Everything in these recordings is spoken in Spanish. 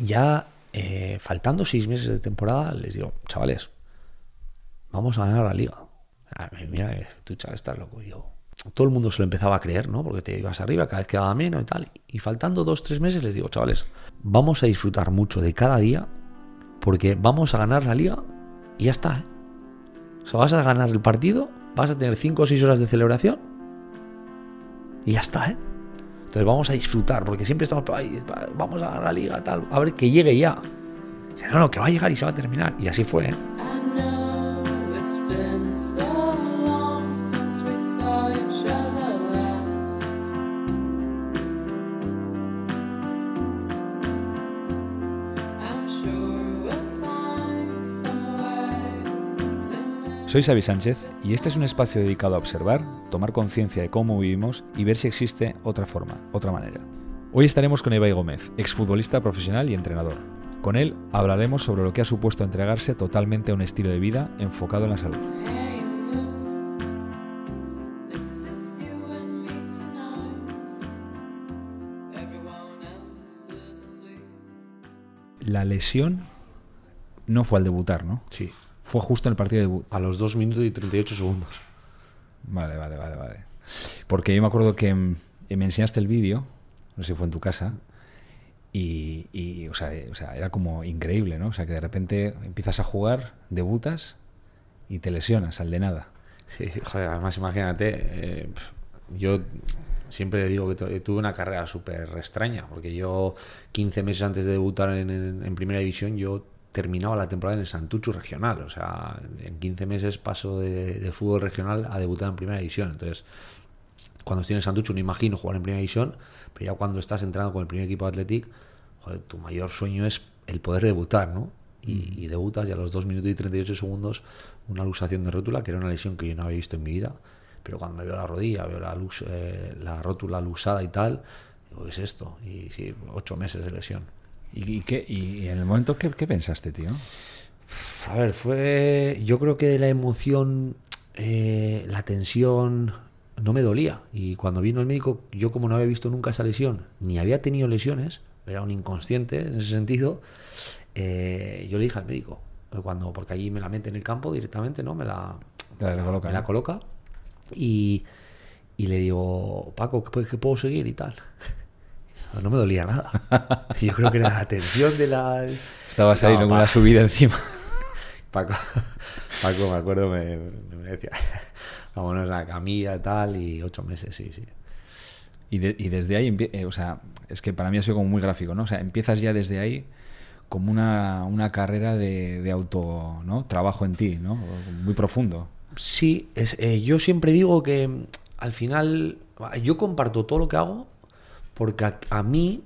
ya faltando 6 meses de temporada, les digo, chavales, vamos a ganar la liga. Mira, tú, chaval, estás loco. Y yo, todo el mundo se lo empezaba a creer, ¿no? Porque te ibas arriba, cada vez quedaba menos y tal. Y faltando 2-3 meses les digo, chavales, vamos a disfrutar mucho de cada día porque vamos a ganar la liga y ya está, ¿eh? O sea, vas a ganar el partido, vas a tener 5 o 6 horas de celebración y ya está, ¿eh? Entonces vamos a disfrutar, porque siempre estamos, vamos a ganar la liga, tal, a ver que llegue ya. No, que va a llegar y se va a terminar. Y así fue, ¿eh? Soy Xavi Sánchez y este es un espacio dedicado a observar, tomar conciencia de cómo vivimos y ver si existe otra forma, otra manera. Hoy estaremos con Ibai Gómez, exfutbolista profesional y entrenador. Con él hablaremos sobre lo que ha supuesto entregarse totalmente a un estilo de vida enfocado en la salud. La lesión no fue al debutar, ¿no? Sí. Fue justo en el partido de debut. A los 2 minutos y 38 segundos. Vale. Porque yo me acuerdo que me enseñaste el vídeo, no sé si fue en tu casa, y o sea, era como increíble, ¿no? O sea, que de repente empiezas a jugar, debutas y te lesionas al de nada. Sí, joder, además imagínate, yo siempre digo que tuve una carrera súper extraña, porque yo 15 meses antes de debutar en Primera División, yo terminaba la temporada en el Santuchu regional. O sea, en 15 meses paso de fútbol regional a debutar en Primera División. Entonces, cuando estoy en el Santuchu no imagino jugar en Primera División, pero ya cuando estás entrenando con el primer equipo de Athletic, joder, tu mayor sueño es el poder debutar, ¿no? Y debutas y a los 2 minutos y 38 segundos una luxación de rótula, que era una lesión que yo no había visto en mi vida. Pero cuando me veo la rodilla, veo la rótula luxada y tal, digo, ¿qué es esto? Y sí, 8 meses de lesión. ¿Y en el momento qué pensaste, tío? A ver, yo creo que de la emoción, la tensión, no me dolía. Y cuando vino el médico, yo como no había visto nunca esa lesión, ni había tenido lesiones, era un inconsciente en ese sentido, yo le dije al médico, porque allí me la mete en el campo directamente, ¿no? Me la coloca y le digo, Paco, ¿qué puedo seguir y tal? No me dolía nada. Yo creo que era la tensión de la... Estabas ahí con una subida encima. Paco, me acuerdo, me decía, vámonos a la camilla y tal, y 8 meses, sí. Y desde ahí, o sea, es que para mí ha sido como muy gráfico, ¿no? O sea, empiezas ya desde ahí como una carrera de auto, ¿no? Trabajo en ti, ¿no? Muy profundo. Sí, yo siempre digo que al final yo comparto todo lo que hago porque a mí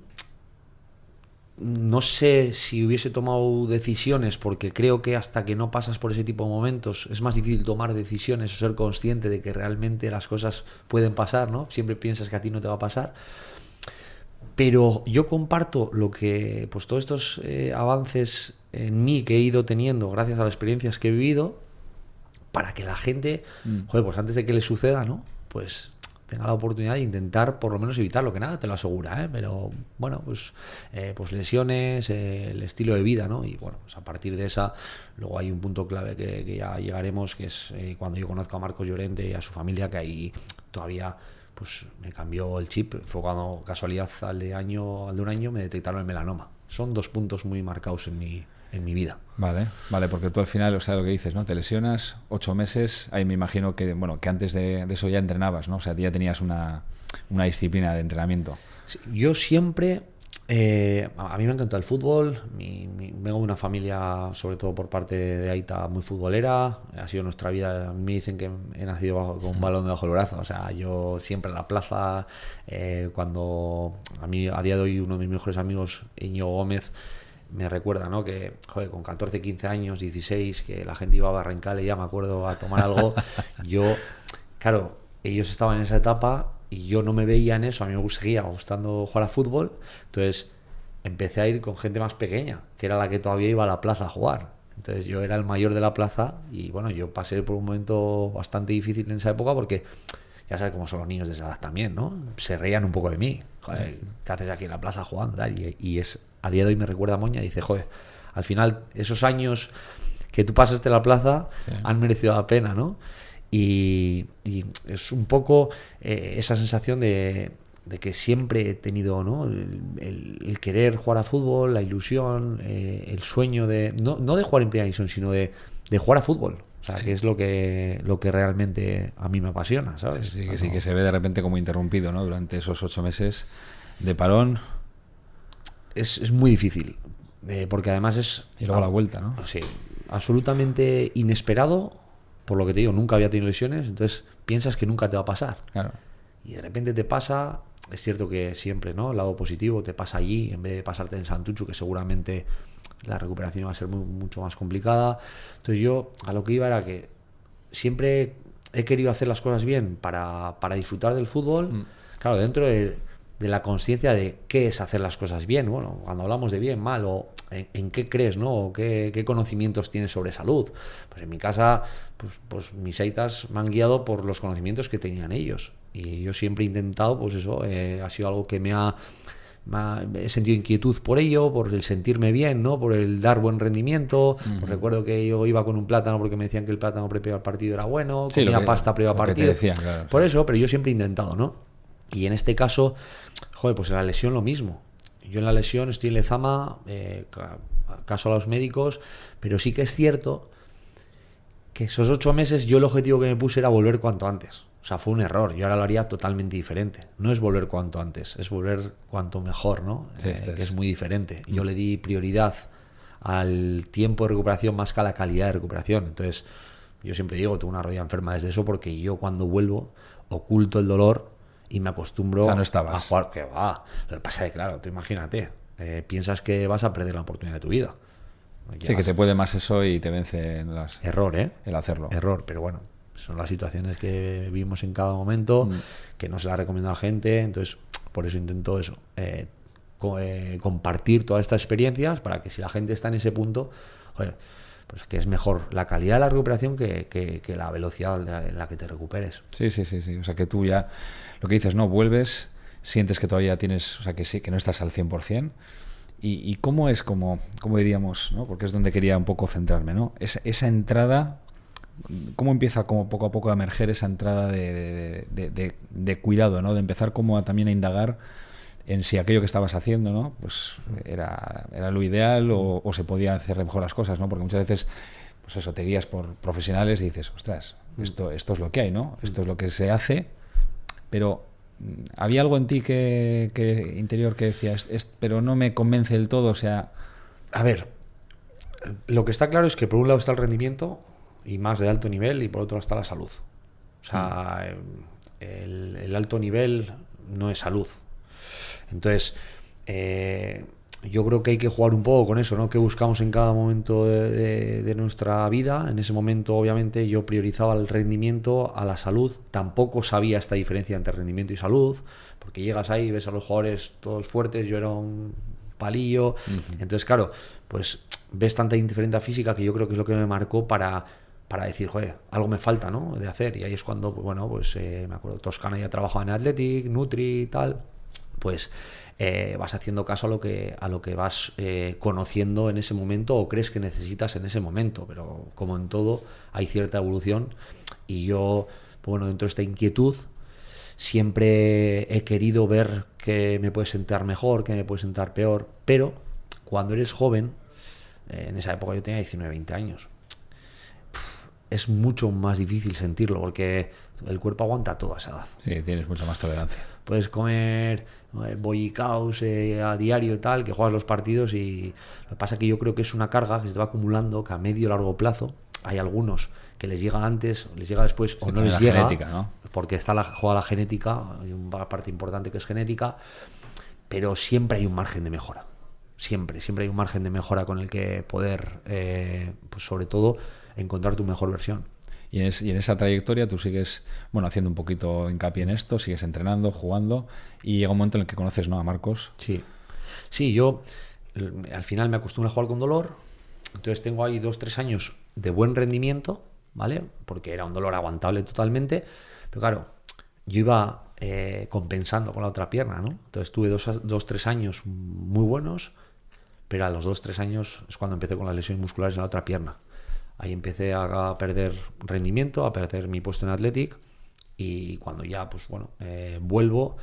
no sé si hubiese tomado decisiones, porque creo que hasta que no pasas por ese tipo de momentos es más difícil tomar decisiones o ser consciente de que realmente las cosas pueden pasar, ¿no? Siempre piensas que a ti no te va a pasar. Pero yo comparto lo que, pues todos estos avances en mí que he ido teniendo gracias a las experiencias que he vivido, para que la gente, joder, pues antes de que le suceda, ¿no? Pues tenga la oportunidad de intentar por lo menos evitarlo, que nada te lo asegura, ¿eh? Pero bueno, pues lesiones, el estilo de vida, ¿no? Y bueno, pues a partir de esa, luego hay un punto clave que ya llegaremos, que es cuando yo conozco a Marcos Llorente y a su familia, que ahí todavía pues me cambió el chip. Fue cuando, casualidad, al de un año me detectaron el melanoma. Son 2 puntos muy marcados en mi vida. Vale, porque tú al final, o sea, lo que dices, ¿no? Te lesionas, 8 meses, ahí me imagino que, bueno, que antes de eso ya entrenabas, ¿no? O sea, ya tenías una disciplina de entrenamiento. Sí, yo siempre, a mí me encantó el fútbol, vengo de una familia, sobre todo por parte de Aita, muy futbolera, ha sido nuestra vida. A mí me dicen que he nacido con un balón debajo del brazo, o sea, yo siempre en la plaza, cuando a mí a día de hoy uno de mis mejores amigos, Íñigo Gómez, me recuerda, ¿no? Que, joder, con 14, 15 años, 16, que la gente iba a Barrancale, ya me acuerdo, a tomar algo. Yo, claro, ellos estaban en esa etapa y yo no me veía en eso. A mí me seguía gustando jugar a fútbol. Entonces empecé a ir con gente más pequeña, que era la que todavía iba a la plaza a jugar. Entonces yo era el mayor de la plaza y bueno, yo pasé por un momento bastante difícil en esa época porque ya sabes cómo son los niños de esa edad también, ¿no? Se reían un poco de mí. Joder, ¿qué haces aquí en la plaza jugando? Tal? Y es, a día de hoy me recuerda a Moña y dice, joder, al final esos años que tú pasaste en la plaza han merecido la pena, ¿no? Y es un poco esa sensación de que siempre he tenido, ¿no? el querer jugar a fútbol, la ilusión, el sueño de no de jugar en primera división, sino de jugar a fútbol. O sea, que es lo que realmente a mí me apasiona, ¿sabes? Sí, que se ve de repente como interrumpido, ¿no? Durante esos 8 meses de parón. Es muy difícil, porque además es... Y luego la vuelta, ¿no? Sí, absolutamente inesperado, por lo que te digo, nunca había tenido lesiones, entonces piensas que nunca te va a pasar. Claro. Y de repente te pasa, es cierto que siempre, ¿no? El lado positivo te pasa allí, en vez de pasarte en Santucho, que seguramente la recuperación va a ser mucho más complicada. Entonces yo a lo que iba era que siempre he querido hacer las cosas bien para disfrutar del fútbol, claro, dentro de la conciencia de qué es hacer las cosas bien. Bueno, cuando hablamos de bien, mal, o en qué crees, ¿no? O qué conocimientos tienes sobre salud. Pues en mi casa, pues mis aitas me han guiado por los conocimientos que tenían ellos. Y yo siempre he intentado, pues eso, ha sido algo que he sentido inquietud por ello, por el sentirme bien, ¿no? Por el dar buen rendimiento. Pues recuerdo que yo iba con un plátano porque me decían que el plátano previo al partido era bueno, comía pasta previo al partido. Decían, claro, por eso, pero yo siempre he intentado, ¿no? Y en este caso, joder, pues en la lesión lo mismo. Yo en la lesión estoy en Lezama, caso a los médicos, pero sí que es cierto que esos 8 meses yo el objetivo que me puse era volver cuanto antes. O sea, fue un error. Yo ahora lo haría totalmente diferente. No es volver cuanto antes, es volver cuanto mejor, ¿no? Sí, que es muy diferente. Yo le di prioridad al tiempo de recuperación más que a la calidad de recuperación. Entonces, yo siempre digo, tengo una rodilla enferma desde eso, porque yo cuando vuelvo oculto el dolor y me acostumbro o sea, no a jugar. Que va. Lo que pasa es que, claro, tú imagínate, piensas que vas a perder la oportunidad de tu vida. Sí, que te puede más eso y te vence Error, el hacerlo. Error, pero bueno, son las situaciones que vivimos en cada momento, que no se las recomiendo a la gente, entonces por eso intento eso, compartir todas estas experiencias para que si la gente está en ese punto, oye, pues que es mejor la calidad de la recuperación que la velocidad en la que te recuperes. Sí. O sea, que tú ya, lo que dices, ¿no? Vuelves, sientes que todavía tienes, o sea, que sí, que no estás al 100%. ¿Y cómo es, como diríamos, ¿no? Porque es donde quería un poco centrarme, ¿no? Esa entrada, ¿cómo empieza como poco a poco a emerger esa entrada de cuidado, ¿no? De empezar como también a indagar en si aquello que estabas haciendo, ¿no? Pues era lo ideal o se podía hacer mejor las cosas, ¿no? Porque muchas veces, pues eso, te guías por profesionales y dices, ostras, esto es lo que hay, ¿no? Esto es lo que se hace, pero ¿había algo en ti que interior que decías, pero no me convence del todo? O sea... A ver, lo que está claro es que por un lado está el rendimiento, y más de alto nivel, y por otro está la salud. O sea, el alto nivel no es salud. Entonces, yo creo que hay que jugar un poco con eso, ¿no? ¿Qué buscamos en cada momento de nuestra vida? En ese momento, obviamente, yo priorizaba el rendimiento a la salud. Tampoco sabía esta diferencia entre rendimiento y salud, porque llegas ahí, ves a los jugadores todos fuertes, yo era un palillo. Entonces, claro, pues ves tanta indiferencia física que yo creo que es lo que me marcó para decir, joder, algo me falta, ¿no? De hacer. Y ahí es cuando, pues, bueno, pues me acuerdo, Toscana ya trabajaba en Athletic, Nutri y tal. Pues vas haciendo caso a lo que vas conociendo en ese momento o crees que necesitas en ese momento, pero como en todo hay cierta evolución y yo, bueno, dentro de esta inquietud siempre he querido ver qué me puede sentar mejor, qué me puede sentar peor, pero cuando eres joven, en esa época yo tenía 19, 20 años, es mucho más difícil sentirlo porque el cuerpo aguanta toda esa edad. Sí, tienes mucha más tolerancia. Puedes comer bollicaos a diario y tal, que juegas los partidos, y lo que pasa es que yo creo que es una carga que se te va acumulando, que a medio o largo plazo hay algunos que les llega antes, les llega después, sí, o no les llega, genética, ¿no? Porque juega la genética, hay una parte importante que es genética, pero siempre hay un margen de mejora. Siempre hay un margen de mejora con el que poder, pues sobre todo, encontrar tu mejor versión. Y en esa trayectoria tú sigues, bueno, haciendo un poquito hincapié en esto, sigues entrenando, jugando, y llega un momento en el que conoces, ¿no?, a Marcos. Sí, yo al final me acostumbro a jugar con dolor, entonces tengo ahí 2-3 años de buen rendimiento, ¿vale? Porque era un dolor aguantable totalmente, pero claro, yo iba compensando con la otra pierna, ¿no? Entonces tuve 2-3 años muy buenos, pero a los 2-3 años es cuando empecé con las lesiones musculares en la otra pierna. Ahí empecé a perder rendimiento, a perder mi puesto en Athletic, y cuando ya, pues bueno, vuelvo,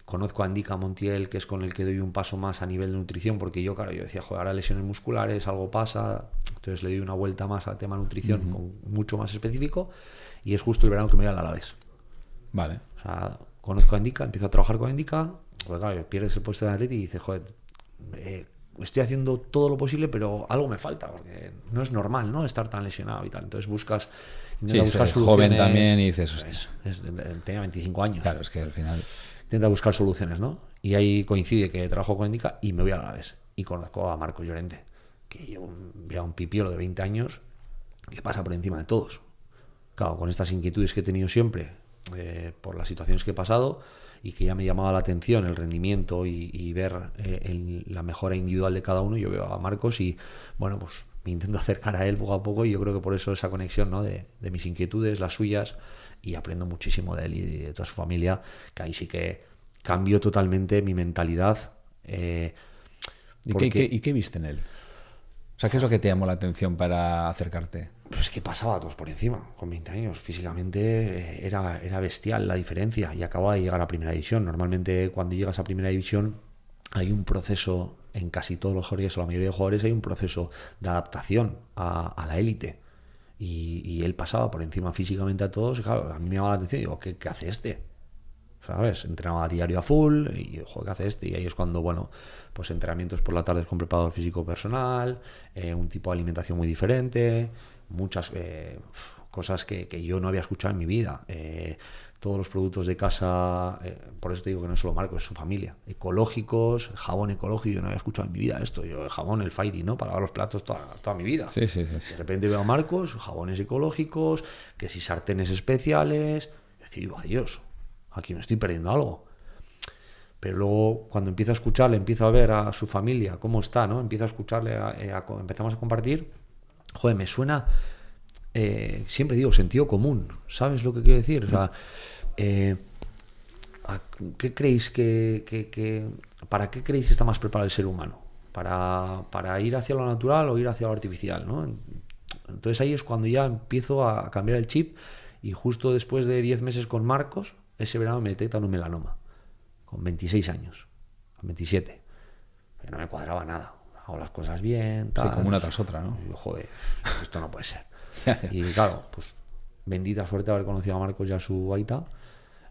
conozco a Indica Montiel, que es con el que doy un paso más a nivel de nutrición, porque yo decía, joder, ahora lesiones musculares, algo pasa, entonces le doy una vuelta más al tema nutrición, con mucho más específico, y es justo el verano que me voy al Alavés. Vale. O sea, conozco a Indica, empiezo a trabajar con Indica, pues claro, pierdes el puesto de Athletic y dices, joder, estoy haciendo todo lo posible, pero algo me falta, porque no es normal, ¿no?, estar tan lesionado y tal. Entonces buscar soluciones. Joven también y dices, hostia. Tenía 25 años. Claro, es que al final... Intenta buscar soluciones, ¿no? Y ahí coincide que trabajo con Indica y me voy a Alavés. Y conozco a Marcos Llorente, que lleva un pipiolo de 20 años que pasa por encima de todos. Claro, con estas inquietudes que he tenido siempre, por las situaciones que he pasado, y que ya me llamaba la atención el rendimiento y ver la mejora individual de cada uno, yo veo a Marcos y, bueno, pues me intento acercar a él poco a poco, y yo creo que por eso esa conexión, ¿no?, de mis inquietudes, las suyas, y aprendo muchísimo de él y de toda su familia, que ahí sí que cambió totalmente mi mentalidad. ¿Y qué viste en él? O sea, ¿qué es lo que te llamó la atención para acercarte? Pues que pasaba a todos por encima, con 20 años. Físicamente era bestial la diferencia, y acababa de llegar a Primera División. Normalmente cuando llegas a Primera División hay un proceso, en casi todos los jugadores, o la mayoría de jugadores, hay un proceso de adaptación a la élite. Y él pasaba por encima físicamente a todos, y claro, a mí me llamaba la atención, y digo, ¿qué hace este? ¿Sabes? Entrenaba a diario a full, y joder, ¿qué hace este? Y ahí es cuando, bueno, pues entrenamientos por la tarde con preparador físico personal, un tipo de alimentación muy diferente, muchas cosas que yo no había escuchado en mi vida. Todos los productos de casa, por eso te digo que no es solo Marcos, es su familia. Ecológicos, jabón ecológico, yo no había escuchado en mi vida esto. Yo el jabón, el Fairy, ¿no?, para lavar los platos toda mi vida. Sí. De repente veo a Marcos, jabones ecológicos, que si sartenes especiales, y digo, Dios, aquí me estoy perdiendo algo. Pero luego, cuando empiezo a escucharle, empiezo a ver a su familia, cómo está, ¿no? Empiezo a escucharle, empezamos a compartir. Joder, me suena, siempre digo, sentido común. ¿Sabes lo que quiero decir? O sea, ¿qué creéis ¿para qué creéis que está más preparado el ser humano? ¿Para ir hacia lo natural o ir hacia lo artificial, ¿no? Entonces ahí es cuando ya empiezo a cambiar el chip, y justo después de 10 meses con Marcos, ese verano me detectan un melanoma, con 26 años, con 27. Pero no me cuadraba nada. Hago las cosas bien, tal. Sí, como una tras otra, ¿no? Y yo, joder, esto no puede ser. Y claro, pues bendita suerte haber conocido a Marcos y a su aita,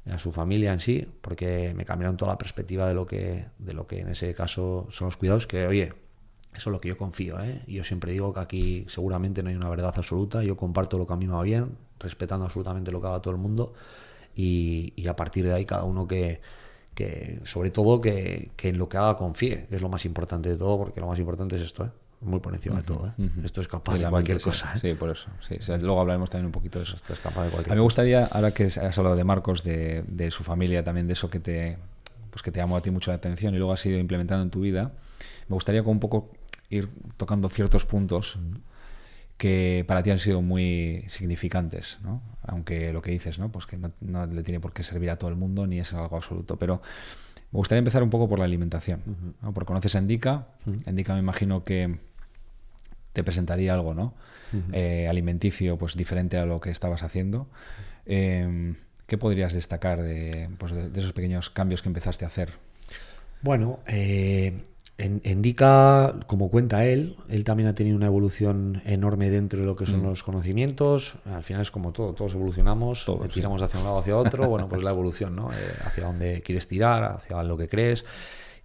a su familia en sí, porque me cambiaron toda la perspectiva de lo que en ese caso son los cuidados, que, oye, eso es lo que yo confío, ¿eh? Y yo siempre digo que aquí seguramente no hay una verdad absoluta. Yo comparto lo que a mí me va bien, respetando absolutamente lo que haga todo el mundo, y a partir de ahí cada uno que sobre todo que en lo que haga confíe, que es lo más importante de todo, porque lo más importante es esto, muy por encima de todo, Esto es capaz de cualquier cosa, Sí, por eso. Sí. Luego hablaremos también un poquito de eso. Esto es capaz de cualquier cosa. A mí me gustaría, ahora que has hablado de Marcos, de su familia, también de eso que te llamó a ti mucho la atención y luego has ido implementando en tu vida, me gustaría con un poco ir tocando ciertos puntos que para ti han sido muy significantes, ¿no? Aunque lo que dices, ¿no?, pues que no le tiene por qué servir a todo el mundo ni es algo absoluto, pero me gustaría empezar un poco por la alimentación, ¿no? Porque conoces a Indica. Indica, me imagino que te presentaría algo, ¿no? Alimenticio, pues diferente a lo que estabas haciendo. ¿Qué podrías destacar de esos pequeños cambios que empezaste a hacer? Bueno, en Indica, como cuenta él también ha tenido una evolución enorme dentro de lo que son los conocimientos. Al final es como todos evolucionamos, tiramos hacia un lado, hacia otro. Bueno, pues la evolución, ¿no? Hacia donde quieres tirar, hacia lo que crees.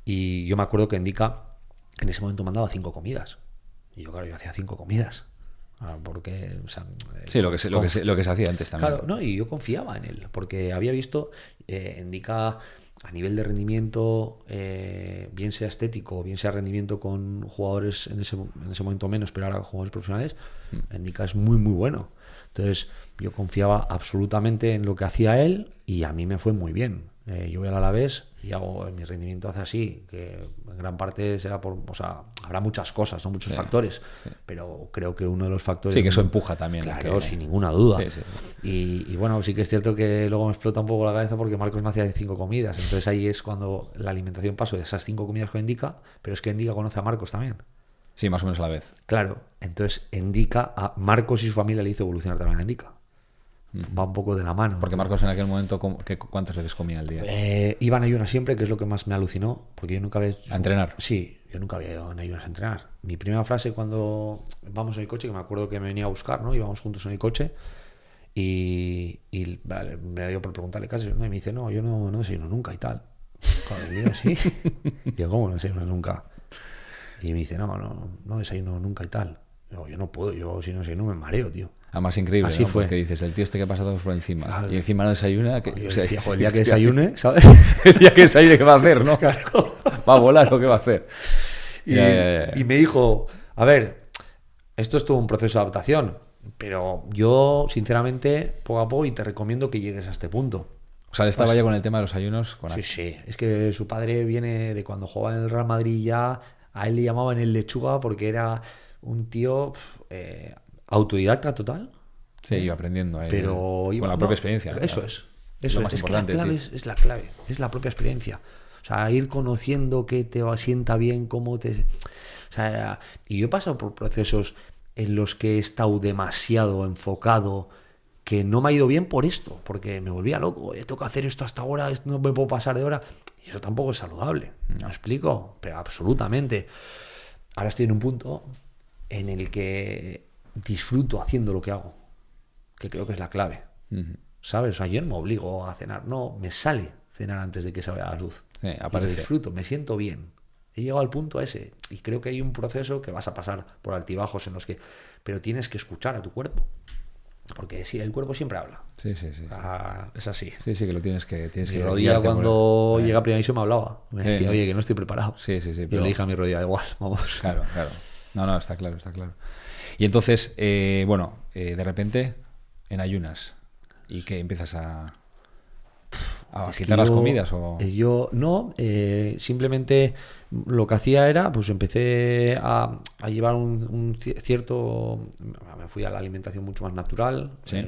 Y yo me acuerdo que Indica en ese momento mandaba 5 comidas. Y yo hacía 5 comidas. Porque, o sea, sí, lo que se hacía antes también. Claro, no, y yo confiaba en él, porque había visto Indica a nivel de rendimiento, bien sea estético, bien sea rendimiento con jugadores en ese momento menos, pero ahora con jugadores profesionales, Indica es muy, muy bueno. Entonces, yo confiaba absolutamente en lo que hacía él, y a mí me fue muy bien. Yo voy al Alavés y hago mi rendimiento hace así, que en gran parte será por, o sea, habrá muchas cosas, son muchos factores, pero creo que uno de los factores... Sí, que eso empuja también. Claro, sin ninguna duda. Sí. Y bueno, sí que es cierto que luego me explota un poco la cabeza porque Marcos no hacía de 5 comidas, entonces ahí es cuando la alimentación pasó de esas 5 comidas con Indica, pero es que Indica conoce a Marcos también. Sí, más o menos a la vez. Claro, entonces Indica, a Marcos y su familia le hizo evolucionar también a Indica. Va un poco de la mano. Porque Marcos en aquel momento, ¿cuántas veces comía al día? Iban a ayunas siempre, que es lo que más me alucinó, porque yo nunca había... ¿A entrenar? Sí, yo nunca había ido en ayunas a entrenar. Mi primera frase cuando vamos en el coche, que me acuerdo que me venía a buscar, ¿no? Íbamos juntos en el coche y vale, me dio por preguntarle casi, ¿no? Y me dice, no, yo no desayuno nunca y tal. Joder, yo sí. Y yo, ¿cómo no desayuno nunca? Y me dice, no desayuno nunca y tal. Yo no puedo, yo si no desayuno me mareo, tío. Además, increíble, así ¿no? fue. Porque dices, el tío este que pasa todos por encima. Claro. Y encima no desayuna. Yo O sea, decía, joder, el día que desayune, ¿sabes? el día que desayune, ¿qué va a hacer, no? Claro. ¿Va a volar o qué va a hacer? Y me dijo, a ver, esto es todo un proceso de adaptación, pero yo, sinceramente, poco a poco, y te recomiendo que llegues a este punto. O sea, él estaba ya con el tema de los ayunos. Sí, es que su padre viene de cuando jugaba en el Real Madrid ya, a él le llamaban el lechuga porque era un tío autodidacta total. Sí, iba aprendiendo. Pero con la propia experiencia. Eso es. Eso Lo más es importante, que la clave es la clave, es la propia experiencia. O sea, ir conociendo qué te sienta bien, cómo te... O sea, y yo he pasado por procesos en los que he estado demasiado enfocado, que no me ha ido bien por esto, porque me volvía loco. Tengo que hacer esto hasta ahora, no me puedo pasar de hora. Y eso tampoco es saludable. ¿Me explico? Pero absolutamente. Ahora estoy en un punto en el que disfruto haciendo lo que hago, que creo que es la clave. ¿Sabes? O sea, yo no me obligo a cenar, no, me sale cenar antes de que se vaya la luz. Sí, y aparece. lo disfruto, me siento bien. He llegado al punto ese y creo que hay un proceso que vas a pasar por altibajos en los que... Pero tienes que escuchar a tu cuerpo. Porque sí, el cuerpo siempre habla. Sí. Es así. Sí, que lo tienes que Mi rodilla cuando llega a primera división me hablaba. Me decía, oye, que no estoy preparado. Sí. Yo le dije a mi rodilla, igual, vamos. Claro. No, está claro. Y entonces, de repente, en ayunas, ¿y qué empiezas a quitar las comidas? ¿O? Yo no, simplemente lo que hacía era, pues empecé a llevar un cierto, me fui a la alimentación mucho más natural, ¿Sí?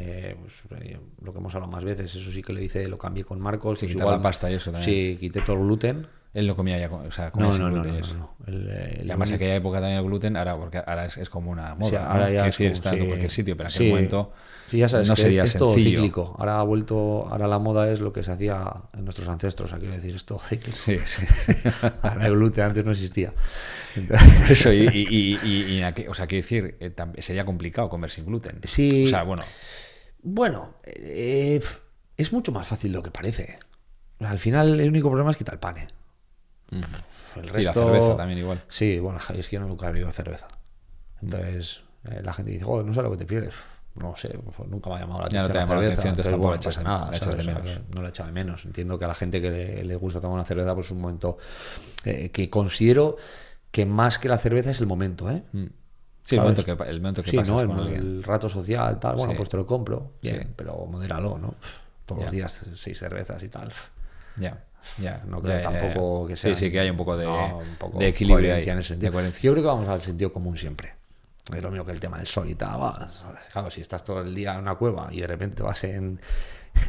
Lo que hemos hablado más veces, eso sí que lo hice, lo cambié con Marcos. Sí, pues quitar la pasta y eso también. Sí, quité todo el gluten. Él no comía ya, comía sin gluten. No. Y además en aquella época también el gluten, porque ahora es como una moda, sí, ahora ¿no? ya Es decir, está en cualquier sitio, pero en aquel momento ya sabes, no que sería es todo sencillo. cíclico. Ahora ha vuelto, ahora la moda es lo que se hacía en nuestros ancestros, o sea, quiero decir, es todo cíclico. Sí. Ahora el gluten antes no existía. Eso, o sea, quiero decir, sería complicado comer sin gluten. Sí. O sea, bueno. Bueno, es mucho más fácil de lo que parece. Al final, el único problema es quitar el pan. El resto... Sí, la cerveza también igual. Sí, bueno, es que yo nunca he bebido cerveza. Entonces, la gente dice, joder, no sé lo que te pierdes. No sé, pues nunca me ha llamado la atención. Ya no te llama la atención, entonces tampoco no pasa nada, la echas de menos. No la echa de menos. Entiendo que a la gente que le gusta tomar una cerveza, pues es un momento que considero que más que la cerveza es el momento, ¿eh? Sí, el momento que sí, pasas ¿no? con alguien. El rato social, tal, bueno, Sí. pues te lo compro, bien, Sí. pero modéralo, ¿no? Todos Ya. los días 6 cervezas y tal. Ya. No creo tampoco que sea. Sí, que hay un poco de poco de equilibrio ahí. en ese sentido. De coherencia. Yo creo que vamos al sentido común siempre. Es lo mismo que el tema del sol y tal. Claro, si estás todo el día en una cueva y de repente te vas en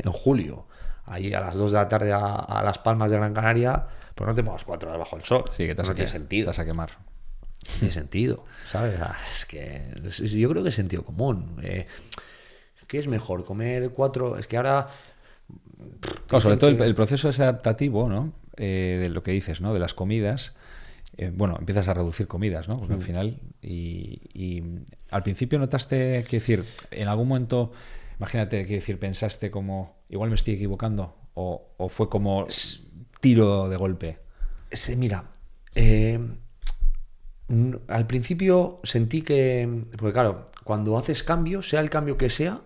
julio, ahí a las 2 de la tarde a Las Palmas de Gran Canaria, pues no te pongas 4 horas bajo el sol. Sí, que no tiene sentido. Te vas a quemar. Tiene sentido, ¿sabes? Es que yo creo que es sentido común. ¿Qué es mejor? Comer 4... Es que ahora... Claro, sobre todo el proceso es adaptativo, ¿no? De lo que dices, ¿no? De las comidas. Empiezas a reducir comidas, ¿no? Porque al final... Y al principio notaste, quiero decir, en algún momento, imagínate, quiero decir, pensaste como, igual me estoy equivocando, o fue como tiro de golpe. Mira, al principio sentí que, porque claro, cuando haces cambios, sea el cambio que sea,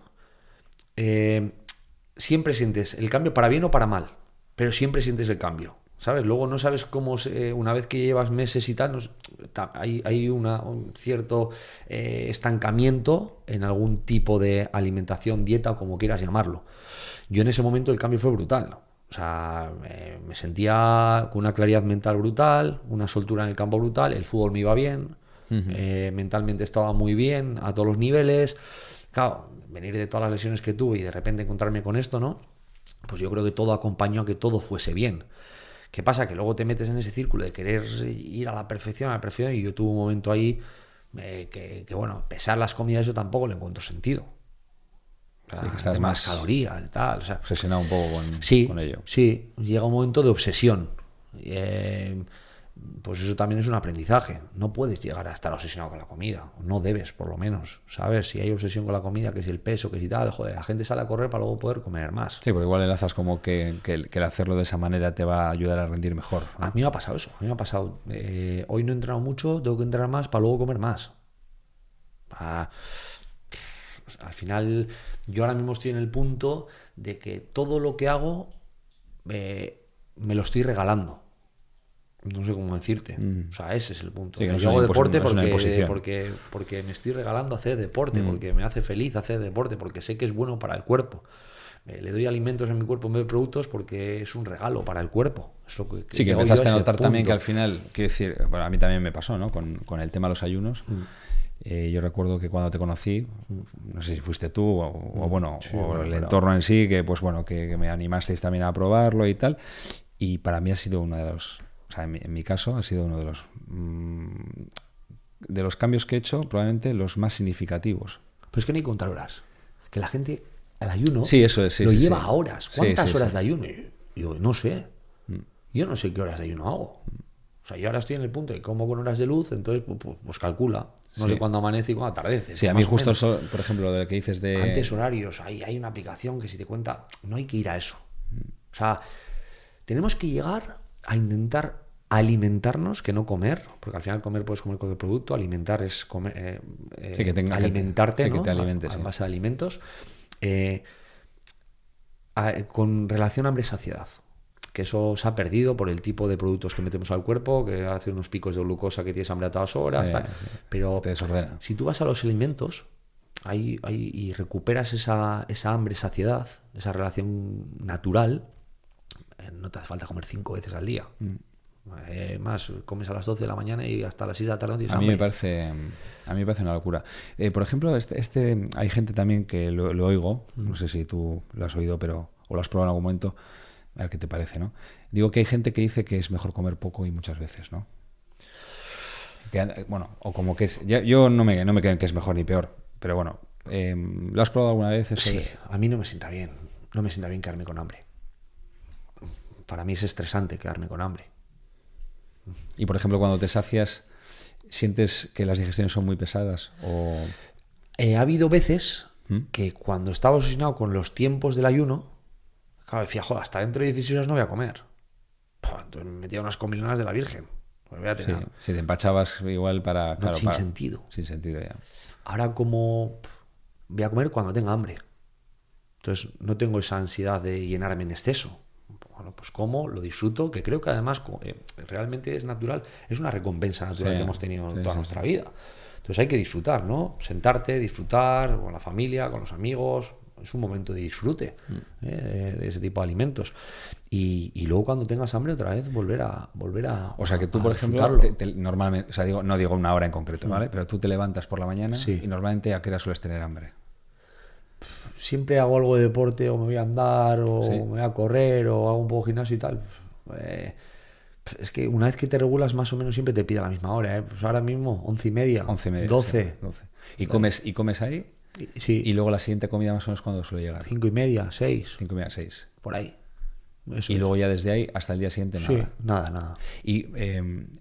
siempre sientes el cambio para bien o para mal, pero siempre sientes el cambio, ¿sabes? Luego no sabes cómo, una vez que llevas meses y tal, hay un cierto estancamiento en algún tipo de alimentación, dieta o como quieras llamarlo. Yo en ese momento el cambio fue brutal. O sea, me sentía con una claridad mental brutal, una soltura en el campo brutal, el fútbol me iba bien, mentalmente estaba muy bien a todos los niveles. Claro, venir de todas las lesiones que tuve y de repente encontrarme con esto, ¿no? Pues yo creo que todo acompañó a que todo fuese bien. ¿Qué pasa? Que luego te metes en ese círculo de querer ir a la perfección, y yo tuve un momento ahí bueno, pesar las comidas yo tampoco le encuentro sentido. O sea, Sí, que estás más calorías y tal. O sea, obsesionado un poco con ello. Sí, llega un momento de obsesión. Pues eso también es un aprendizaje. No puedes llegar a estar obsesionado con la comida. No debes, por lo menos. ¿Sabes? Si hay obsesión con la comida, que si el peso, que si tal, joder, la gente sale a correr para luego poder comer más. Sí, porque igual enlazas como que el hacerlo de esa manera te va a ayudar a rendir mejor, ¿no? A mí me ha pasado eso. A mí me ha pasado. Hoy no he entrenado mucho, tengo que entrenar más para luego comer más. Al final, yo ahora mismo estoy en el punto de que todo lo que hago me lo estoy regalando. No sé cómo decirte. O sea, ese es el punto. Sí, que no yo hago deporte no es porque me estoy regalando hacer deporte, porque me hace feliz hacer deporte, porque sé que es bueno para el cuerpo. Le doy alimentos a mi cuerpo en vez de productos porque es un regalo para el cuerpo. Es lo que sí, que empezaste a notar también que al final, quiero decir, bueno, a mí también me pasó, ¿no? Con el tema de los ayunos. Yo recuerdo que cuando te conocí, no sé si fuiste tú o el entorno en sí, que pues bueno, que me animasteis también a probarlo y tal. Y para mí ha sido uno de los, o sea, en mi caso ha sido uno de los cambios que he hecho, probablemente los más significativos. Pues que no hay que contar horas. Que la gente al ayuno sí, eso es, sí, lo sí, lleva sí. a horas. ¿Cuántas horas de ayuno? Yo no sé. Mm. Yo no sé qué horas de ayuno hago. O sea, yo ahora estoy en el punto de que como con horas de luz, entonces pues calcula. No sé cuándo amanece y cuándo atardece. Sí, a mí justo eso, por ejemplo, de lo que dices de... Antes horarios, hay una aplicación que si te cuenta, no hay que ir a eso. O sea, tenemos que llegar a intentar alimentarnos, que no comer, porque al final comer puedes comer cualquier producto, alimentar es comer, sí, que tenga, alimentarte, sí, ¿no? Que te alimentes, a base de alimentos, con relación a hambre-saciedad. Que eso se ha perdido por el tipo de productos que metemos al cuerpo, que hace unos picos de glucosa que tienes hambre a todas horas, tal. Pero te desordena. Si tú vas a los alimentos y recuperas esa hambre-saciedad, esa relación natural, no te hace falta comer 5 veces al día. Más, comes a las 12 de la mañana y hasta las 6 de la tarde no tienes hambre. A mí me parece una locura. Por ejemplo, hay gente también que lo oigo, no sé si tú lo has oído o lo has probado en algún momento, a ver qué te parece, ¿no? Digo que hay gente que dice que es mejor comer poco y muchas veces, ¿no? Bueno, o como que es... Yo no me quedo en que es mejor ni peor, pero bueno, ¿lo has probado alguna vez? Sí, a mí no me sienta bien. No me sienta bien quedarme con hambre. Para mí es estresante quedarme con hambre. Y por ejemplo, cuando te sacias, ¿sientes que las digestiones son muy pesadas? O... Ha habido veces que cuando estaba obsesionado con los tiempos del ayuno, claro, decía, joder, hasta dentro de 16 horas no voy a comer. Entonces me metía unas comilonas de la Virgen. Pues voy a tener... Sí, si te empachabas igual para... No, sin sentido. Sin sentido, ya. Ahora como voy a comer cuando tenga hambre. Entonces no tengo esa ansiedad de llenarme en exceso. Bueno, pues como, lo disfruto, que creo que además realmente es natural, es una recompensa natural que hemos tenido toda nuestra vida. Entonces hay que disfrutar, ¿no? Sentarte, disfrutar con la familia, con los amigos, es un momento de disfrute de ese tipo de alimentos. Y luego cuando tengas hambre otra vez volver a o sea que tú, por ejemplo, normalmente, o sea, no digo una hora en concreto, ¿vale? Pero tú te levantas por la mañana y normalmente ¿a qué hora sueles tener hambre? Siempre hago algo de deporte, o me voy a andar, o me voy a correr, o hago un poco de gimnasio y tal. Es que una vez que te regulas, más o menos siempre te pide a la misma hora, Pues ahora mismo, 11:30, 12. ¿Y comes ahí? Sí. Y luego la siguiente comida más o menos cuando suele llegar. 5:30, 6. 5:30, 6. Por ahí. Eso y luego ya desde ahí hasta el día siguiente nada. Sí, nada. Y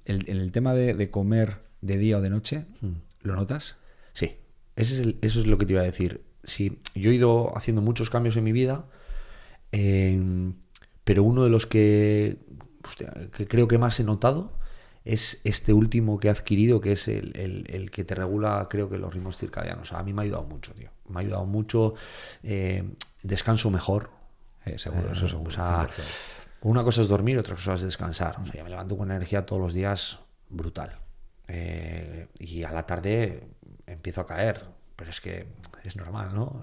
el tema de comer de día o de noche, ¿lo notas? Sí, eso es lo que te iba a decir. Sí, yo he ido haciendo muchos cambios en mi vida, pero uno de los que creo que más he notado es este último que he adquirido, que es el que te regula, creo que los ritmos circadianos. A mí me ha ayudado mucho, tío. Me ha ayudado mucho, descanso mejor. Seguro, eso seguro. O sea, una cosa es dormir, otra cosa es descansar. O sea, yo me levanto con energía todos los días brutal. Y a la tarde empiezo a caer. pero es que es normal, ¿no?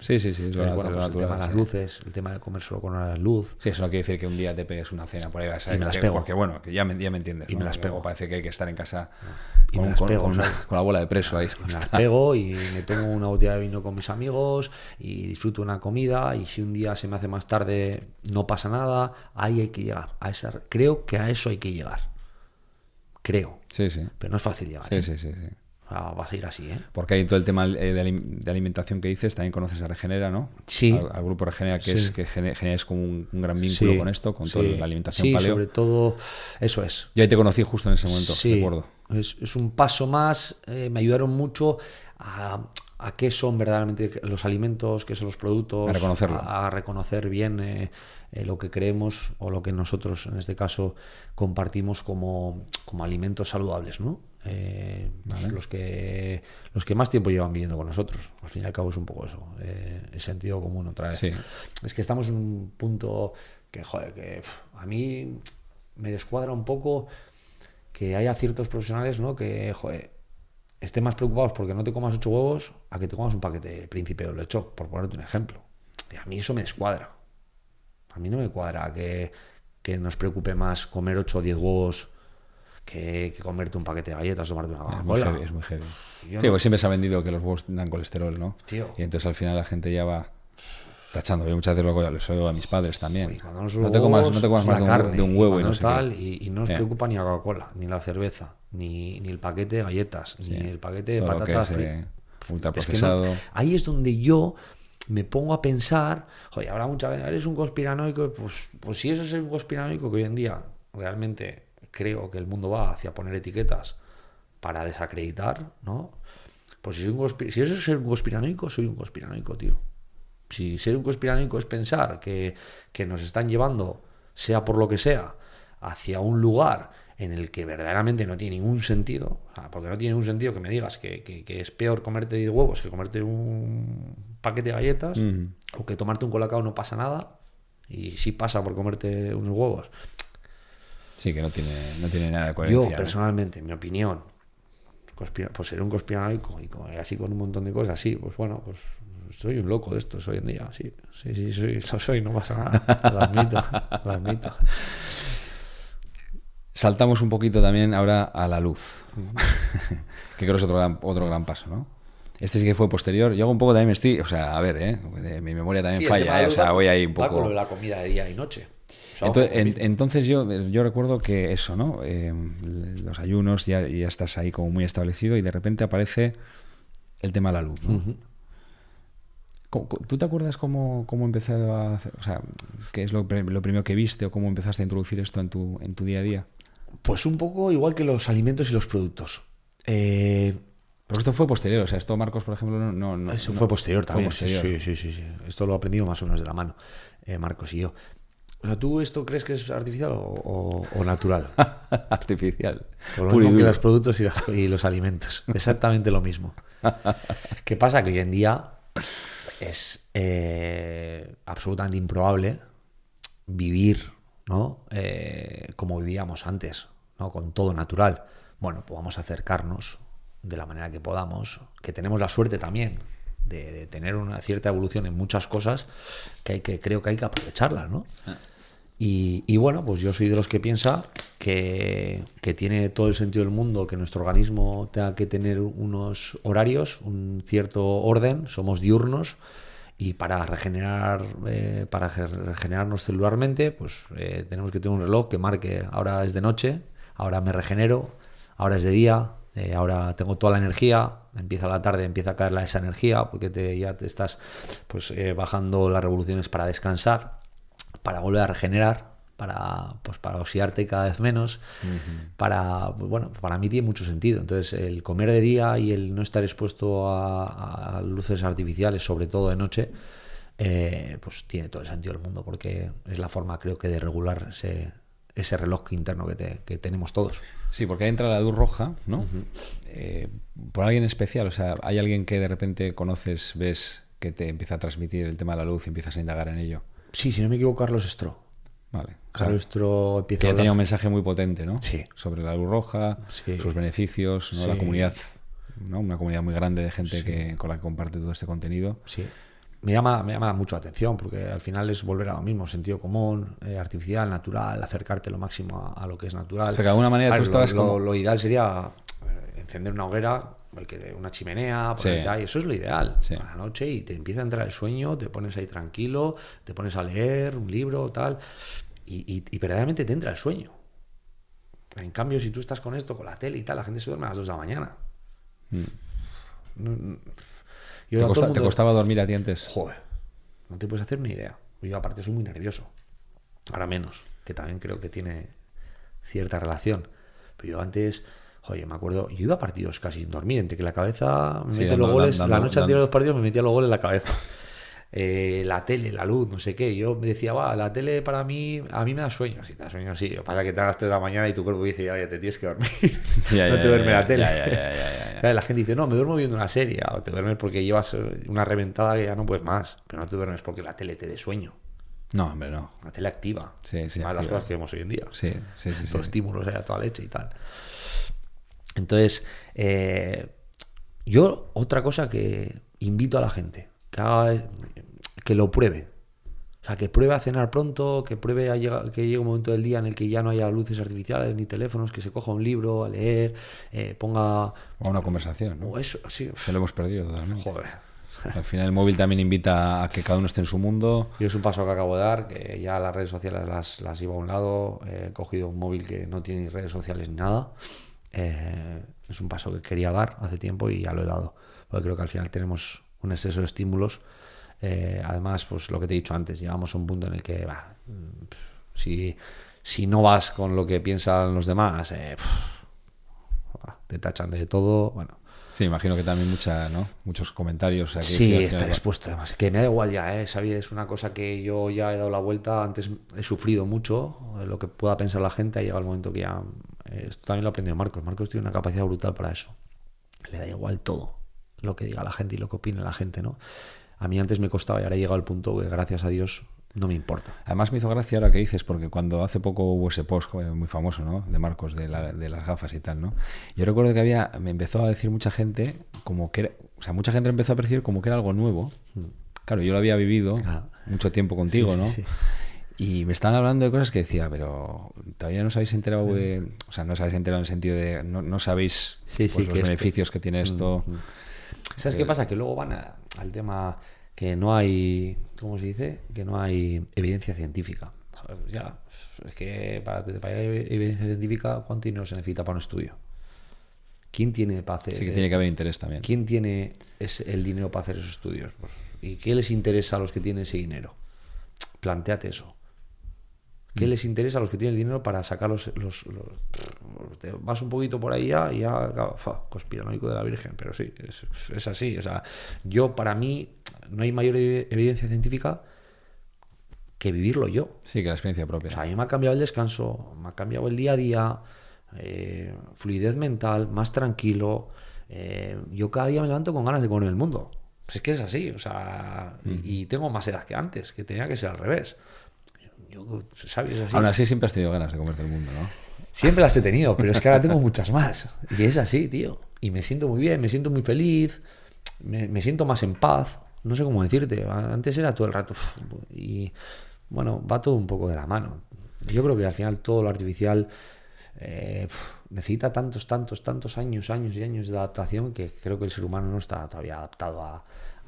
Sí, es el natural, tema de las luces, el tema de comer solo con horas luz. Sí, eso no quiere decir que un día te pegues una cena por ahí, Y me las pego. Porque bueno, que ya me entiendes. Y ¿no? me las pego. Parece que hay que estar en casa Y me con, las con- pego, con- ¿sabes? con la bola de preso ahí. Me las pego y me tomo una botella de vino con mis amigos y disfruto una comida, y si un día se me hace más tarde no pasa nada. Ahí hay que llegar. Creo que a eso hay que llegar. Creo. Sí. Pero no es fácil llegar. Sí. O sea, vas a ir así, ¿eh? Porque hay todo el tema de alimentación que dices, también conoces a Regenera, ¿no? Sí. Al grupo Regenera, que Sí. es que generáis como un gran vínculo Sí, con esto, con sí. toda la alimentación Sí, paleo. sobre todo, eso es. Yo ahí te conocí justo en ese momento, Sí, recuerdo. es un paso más. Me ayudaron mucho a qué son verdaderamente los alimentos, qué son los productos, A reconocerlo. a reconocer bien lo que creemos o lo que nosotros, en este caso, compartimos como alimentos saludables, ¿no? Vale. Los que más tiempo llevan viviendo con nosotros. Al fin y al cabo es un poco eso, el sentido común otra vez. Sí. Es que estamos en un punto que, joder, a mí me descuadra un poco que haya ciertos profesionales, ¿no?, que, joder, estén más preocupados porque no te comas 8 huevos a que te comas un paquete de Príncipe Doble Choc, por ponerte un ejemplo. Y a mí eso me descuadra. A mí no me cuadra que nos preocupe más comer 8 o 10 huevos que comerte un paquete de galletas o tomarte una Coca-Cola. Es muy heavy. Yo Sí, no- pues siempre se ha vendido que los huevos dan colesterol, ¿no? Tío. Y entonces al final la gente ya va tachando. Yo muchas veces les oigo a mis padres también. Y cuando no No te comas es más la de carne, un huevo y cuando no sé tal, qué. y no nos preocupa ni la Coca-Cola, ni la cerveza, ni el paquete de galletas, ni el paquete de Todo lo patatas que es, fritas. Es que ultraprocesado. no, ahí es donde yo me pongo a pensar, oye, habrá mucha gente, eres un conspiranoico, pues si eso es un conspiranoico, que hoy en día realmente creo que el mundo va hacia poner etiquetas para desacreditar, ¿no? Pues si eso es ser un conspiranoico, soy un conspiranoico, tío. Si ser un conspiranoico es pensar que nos están llevando, sea por lo que sea, hacia un lugar en el que verdaderamente no tiene ningún sentido, o sea, porque no tiene ningún sentido que me digas que es peor comerte 10 huevos que comerte un paquete de galletas, o que tomarte un colacao no pasa nada, y sí pasa por comerte unos huevos. Sí, que no tiene nada de coherencia. Yo, personalmente, en mi opinión, pues ser un conspiranoico y así con un montón de cosas, sí, pues bueno, pues soy un loco de estos hoy en día, sí, soy, no pasa nada, lo admito. Saltamos un poquito también ahora a la luz, que creo que es otro gran paso, ¿no? Este sí que fue posterior. Yo hago un poco también o sea, a ver, mi memoria también Sí, el tema falla, de la o sea, luz voy ahí un va con lo poco. de la comida de día y noche. O sea, Entonces yo recuerdo que eso, ¿no? Los ayunos, ya estás ahí como muy establecido y de repente aparece el tema de la luz, ¿no? Uh-huh. ¿Tú te acuerdas cómo empezó a hacer, o sea, qué es lo primero que viste o cómo empezaste a introducir esto en tu día a día? Pues un poco igual que los alimentos y los productos. Porque esto fue posterior, o sea, esto Marcos, por ejemplo, no Eso fue posterior también. Fue posterior. Sí. Esto lo aprendimos más o menos de la mano, Marcos y yo. O sea, ¿tú esto crees que es artificial o natural? Artificial. Por lo Puro y mismo que duro. los productos y los alimentos. Exactamente lo mismo. ¿Qué pasa? Que hoy en día es absolutamente improbable vivir, ¿no? Como vivíamos antes, ¿no? Con todo natural. Bueno, pues vamos a acercarnos de la manera que podamos, que tenemos la suerte también de tener una cierta evolución en muchas cosas creo que hay que aprovecharlas, ¿no? Y bueno, pues yo soy de los que piensa que tiene todo el sentido del mundo que nuestro organismo tenga que tener unos horarios, un cierto orden, somos diurnos, y para regenerarnos celularmente, pues tenemos que tener un reloj que marque ahora es de noche, ahora me regenero, ahora es de día, ahora tengo toda la energía, empieza la tarde, empieza a caer esa energía porque ya te estás pues bajando las revoluciones para descansar, para volver a regenerar, para oxidarte cada vez menos, para mí tiene mucho sentido. Entonces el comer de día y el no estar expuesto a luces artificiales, sobre todo de noche, pues tiene todo el sentido del mundo, porque es la forma, creo que, de regular ese reloj interno que tenemos todos. Sí, porque ahí entra la luz roja, ¿no? Por alguien especial, o sea, hay alguien que de repente conoces, ves que te empieza a transmitir el tema de la luz y empiezas a indagar en ello. Sí, si no me equivoco, Carlos Stroh. Vale. Carlos Stroh empieza que a ya hablar. tenía un mensaje muy potente, ¿no? Sí. Sobre la luz roja, Sí. sus beneficios, ¿no? Sí. La comunidad ¿no? Una comunidad muy grande de gente Sí. con la que comparte todo este contenido. Sí. Me llama mucho la atención porque al final es volver a lo mismo, sentido común, artificial, natural, acercarte lo máximo a lo que es natural. O sea, que de alguna manera A tú ver, estabas como... lo ideal sería encender una hoguera, una chimenea, ponerte ahí, eso es lo ideal. Sí. A la noche y te empieza a entrar el sueño, te pones ahí tranquilo, te pones a leer un libro, tal, y verdaderamente te entra el sueño. En cambio, si tú estás con esto, con la tele y tal, la gente se duerme a las 2 de la mañana. Yo a todo el ¿Te mundo- costaba dormir a ti antes? Joder, no te puedes hacer ni idea. Yo aparte soy muy nervioso. Ahora menos, que también creo que tiene cierta relación. Pero yo antes, joder, me acuerdo, yo iba a partidos casi sin dormir, entre que la cabeza me Sí, mete dando- los goles, dando- la noche anterior de los partidos me metía los goles en la cabeza. La tele, la luz, no sé qué. Yo me decía, la tele para mí, a mí me da sueño. Si te da sueño, sí. Lo que pasa es que te das 3 de la mañana y tu cuerpo dice, oye, te tienes que dormir. No te duerme la tele. ¿Sabes? La gente dice, no, me duermo viendo una serie. O te duermes porque llevas una reventada que ya no puedes más. Pero no te duermes porque la tele te dé sueño. No, hombre, no. La tele activa. Sí, Más las activa. cosas que vemos hoy en día. Sí. Todos estímulos a toda leche y tal. Entonces, yo otra cosa que invito a la gente que haga, que lo pruebe. O sea, que pruebe a cenar pronto, que pruebe que llegue un momento del día en el que ya no haya luces artificiales ni teléfonos, que se coja un libro a leer, ponga... O una conversación, ¿no? O eso, sí. Que lo hemos perdido totalmente. Joder. Al final el móvil también invita a que cada uno esté en su mundo. Yo es un paso que acabo de dar, que ya las redes sociales las llevo a un lado, he cogido un móvil que no tiene ni redes sociales ni nada. Es un paso que quería dar hace tiempo y ya lo he dado, porque creo que al final tenemos un exceso de estímulos. Además, pues lo que te he dicho antes, llegamos a un punto en el que si no vas con lo que piensan los demás, te tachan de todo. Bueno, Sí, imagino que también muchos comentarios. Aquí, sí, al está final- expuesto además. Que me da igual ya, ¿sabes? Es una cosa que yo ya he dado la vuelta. Antes he sufrido mucho lo que pueda pensar la gente. Ha llegado el momento que ya... esto también lo ha aprendido Marcos. Marcos tiene una capacidad brutal para eso. Le da igual todo lo que diga la gente y lo que opine la gente, ¿no? A mí antes me costaba y ahora he llegado al punto que, gracias a Dios, no me importa. Además me hizo gracia ahora que dices, porque cuando hace poco hubo ese post muy famoso, ¿no? De Marcos, de las gafas y tal, ¿no? Yo recuerdo que me empezó a decir mucha gente como que era, o sea, mucha gente empezó a percibir como que era algo nuevo. Claro, yo lo había vivido mucho tiempo contigo, Sí, ¿no? sí. Y me estaban hablando de cosas que decía, pero todavía no os habéis enterado de... O sea, no os habéis enterado en el sentido de... No sabéis Sí, pues, sí, los beneficios que tiene esto. ¿Sabes qué pasa? Que luego van al tema que no hay, ¿cómo se dice? Que no hay evidencia científica. Joder, pues ya, es que para evidencia científica, ¿cuánto dinero se necesita para un estudio? ¿Quién tiene para hacer? Sí que tiene que haber interés también. ¿Quién tiene el dinero para hacer esos estudios? Pues, ¿y qué les interesa a los que tienen ese dinero? Plantéate eso. ¿Qué les interesa a los que tienen el dinero para sacar te vas un poquito por ahí y ya conspiranoico de la Virgen, pero sí, es así. O sea, para mí, no hay mayor evidencia científica que vivirlo yo. Sí, que la experiencia propia. O sea, a mí me ha cambiado el descanso, me ha cambiado el día a día, fluidez mental, más tranquilo. Yo cada día me levanto con ganas de comerme el mundo. Pues es que es así, o sea, y tengo más edad que antes, que tenía que ser al revés. ¿Sabes? Así. Aún así siempre has tenido ganas de comerte el mundo, ¿no? Siempre las he tenido, pero es que ahora tengo muchas más. Y es así, tío. Y me siento muy bien, me siento muy feliz, me siento más en paz. No sé cómo decirte. Antes era todo el rato. Y bueno, va todo un poco de la mano. Yo creo que al final todo lo artificial necesita tantos años y años de adaptación que creo que el ser humano no está todavía adaptado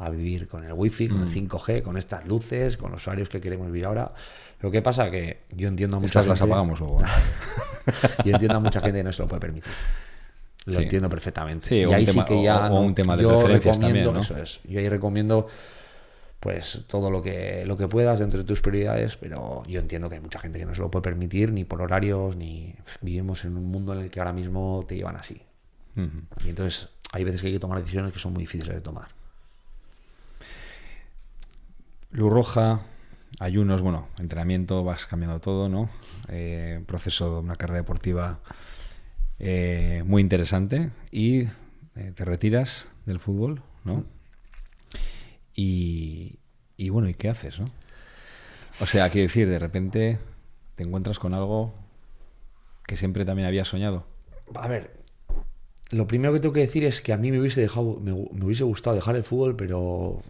a vivir con el wifi, con el 5G, con estas luces, con los horarios que queremos vivir ahora. Lo que pasa que yo entiendo a mucha Estas las gente... apagamos luego. Yo entiendo a mucha gente que no se lo puede permitir. Lo Sí. entiendo perfectamente. Sí, y o ahí un tema- sí que ya... o un tema de yo preferencias recomiendo, también, ¿no? eso es. Yo ahí recomiendo pues todo lo que puedas dentro de tus prioridades, pero yo entiendo que hay mucha gente que no se lo puede permitir ni por horarios, ni... Vivimos en un mundo en el que ahora mismo te llevan así. Ujú. Y entonces hay veces que hay que tomar decisiones que son muy difíciles de tomar. Luz roja, ayunos, bueno, entrenamiento, vas cambiando todo, ¿no? Proceso, una carrera deportiva muy interesante y te retiras del fútbol, ¿no? Y bueno, ¿y qué haces, no? O sea, quiero decir, de repente te encuentras con algo que siempre también habías soñado. A ver, lo primero que tengo que decir es que a mí me hubiese gustado dejar el fútbol, pero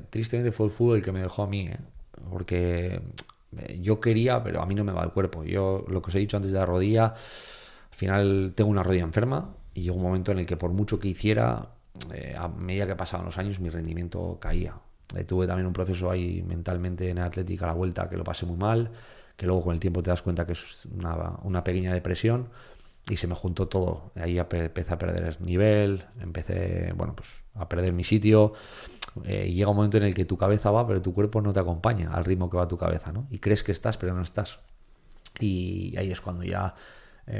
tristemente fue el fútbol el que me dejó a mí, ¿eh? Porque yo quería, pero a mí no me va el cuerpo. Yo, lo que os he dicho antes de la rodilla, al final tengo una rodilla enferma y llegó un momento en el que por mucho que hiciera, a medida que pasaban los años, mi rendimiento caía. Tuve también un proceso ahí mentalmente en Atlética a la vuelta que lo pasé muy mal, que luego con el tiempo te das cuenta que es una pequeña depresión. Y se me juntó todo. Ahí empecé a perder el nivel, empecé, bueno, pues a perder mi sitio. Y llega un momento en el que tu cabeza va, pero tu cuerpo no te acompaña al ritmo que va tu cabeza, ¿no? Y crees que estás, pero no estás. Y ahí es cuando ya,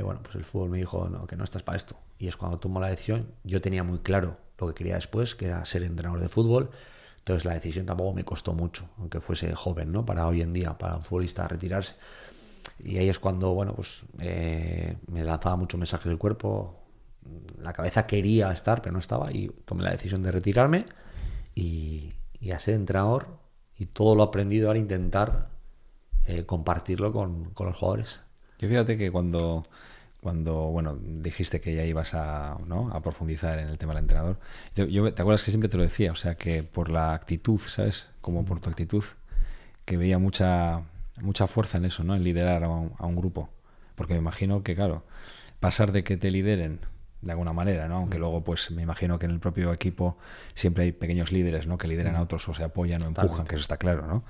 bueno, pues el fútbol me dijo, no, que no estás para esto. Y es cuando tomo la decisión. Yo tenía muy claro lo que quería después, que era ser entrenador de fútbol. Entonces la decisión tampoco me costó mucho, aunque fuese joven, ¿no? Para hoy en día, para un futbolista retirarse. Y ahí es cuando, bueno, pues me lanzaba mucho mensaje del cuerpo. La cabeza quería estar, pero no estaba. Y tomé la decisión de retirarme y a ser entrenador. Y todo lo aprendido ahora intentar compartirlo con los jugadores. Yo fíjate que cuando bueno, dijiste que ya ibas a, ¿no?, a profundizar en el tema del entrenador, yo te acuerdas que siempre te lo decía, o sea, que por la actitud, ¿sabes? Como por tu actitud, que veía mucha fuerza en eso, ¿no? En liderar a un grupo. Porque me imagino que, claro, pasar de que te lideren de alguna manera, ¿no? Aunque luego, pues, me imagino que en el propio equipo siempre hay pequeños líderes, ¿no? Que lideran a otros o se apoyan o empujan, que eso está claro, ¿no?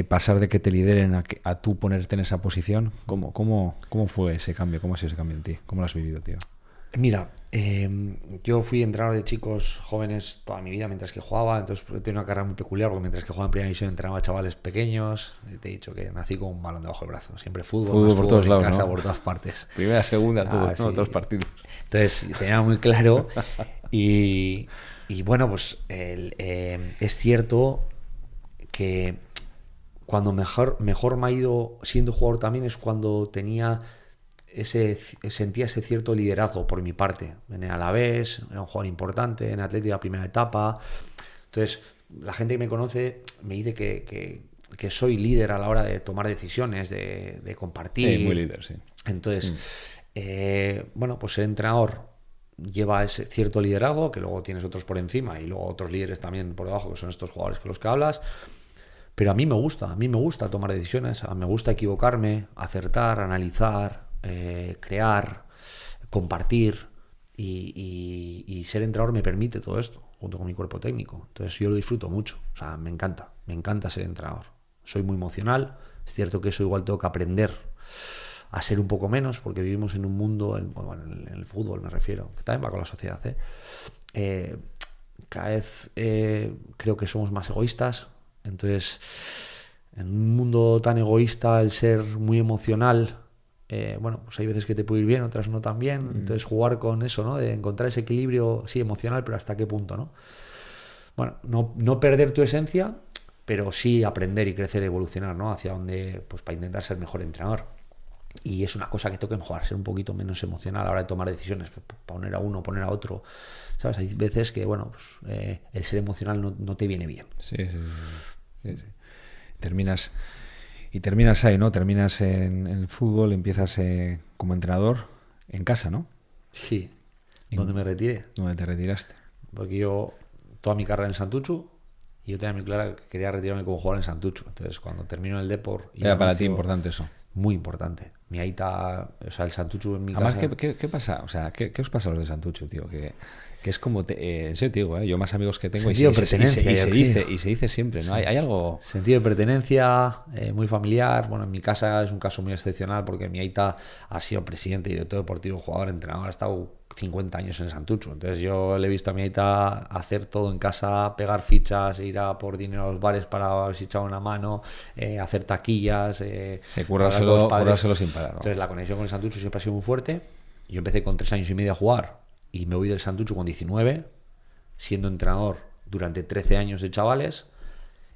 Pasar de que te lideren a tú ponerte en esa posición, ¿cómo fue ese cambio? ¿Cómo ha sido ese cambio en ti? ¿Cómo lo has vivido, tío? Mira, yo fui entrenador de chicos jóvenes toda mi vida mientras que jugaba, entonces he tenido una carrera muy peculiar porque mientras que jugaba en primera división entrenaba a chavales pequeños. Te he dicho que nací con un balón debajo del brazo, siempre fútbol por todos lados, en casa, ¿no? por todas partes. Primera, segunda, todos, Sí. ¿no? Todos partidos. Entonces tenía muy claro y bueno, pues es cierto que cuando mejor me ha ido siendo jugador también es cuando sentía ese cierto liderazgo por mi parte. En el Alavés, era un jugador importante, en Atlético la primera etapa. Entonces, la gente que me conoce me dice que soy líder a la hora de tomar decisiones, de compartir. Muy líder, sí. Entonces, bueno, pues ser entrenador lleva ese cierto liderazgo, que luego tienes otros por encima y luego otros líderes también por debajo, que son estos jugadores con los que hablas. Pero a mí me gusta tomar decisiones, me gusta equivocarme, acertar, analizar, crear, compartir y ser entrenador me permite todo esto, junto con mi cuerpo técnico. Entonces yo lo disfruto mucho, o sea, me encanta ser entrenador. Soy muy emocional, es cierto que eso igual tengo que aprender a ser un poco menos, porque vivimos en un mundo, bueno, en el fútbol me refiero, que también va con la sociedad, cada vez creo que somos más egoístas. Entonces, en un mundo tan egoísta, el ser muy emocional, bueno, pues hay veces que te puede ir bien, otras no tan bien. Entonces, jugar con eso, ¿no? De encontrar ese equilibrio, sí, emocional, pero hasta qué punto, ¿no? Bueno, no perder tu esencia, pero sí aprender y crecer, evolucionar, ¿no? Hacia donde, pues para intentar ser mejor entrenador. Y es una cosa que tengo que mejorar, ser un poquito menos emocional a la hora de tomar decisiones, pues, poner a uno, poner a otro, ¿sabes? Hay veces que, bueno, pues, el ser emocional no te viene bien. Sí. Terminas ahí, ¿no? Terminas en el fútbol, empiezas como entrenador en casa, ¿no? Sí, donde me retiré. ¿Dónde te retiraste? Porque yo, toda mi carrera en Santuchu, y yo tenía muy claro que quería retirarme como jugador en Santuchu. Entonces, cuando termino el Depor... Era para ti importante eso. Muy importante. Mi aita, o sea, el Santuchu en mi Además, casa... ¿qué pasa? O sea, ¿qué os pasa a los de Santuchu, tío? Que es como... en serio te digo, yo más amigos que tengo... Sentido de pertenencia. Y se dice siempre, ¿no? Sí. Hay algo... Sentido de pertenencia, muy familiar. Bueno, en mi casa es un caso muy excepcional porque mi aita ha sido presidente, director deportivo, jugador, entrenador, ha estado 50 años en Santuchu. Entonces yo le he visto a mi aita hacer todo en casa, pegar fichas, ir a por dinero a los bares para ver si echaba una mano, hacer taquillas... currárselo sin parar, ¿no? Entonces la conexión con el Santuchu siempre ha sido muy fuerte. Yo empecé con 3 años y medio a jugar y me voy del Santuchu con 19, siendo entrenador durante 13 años de chavales.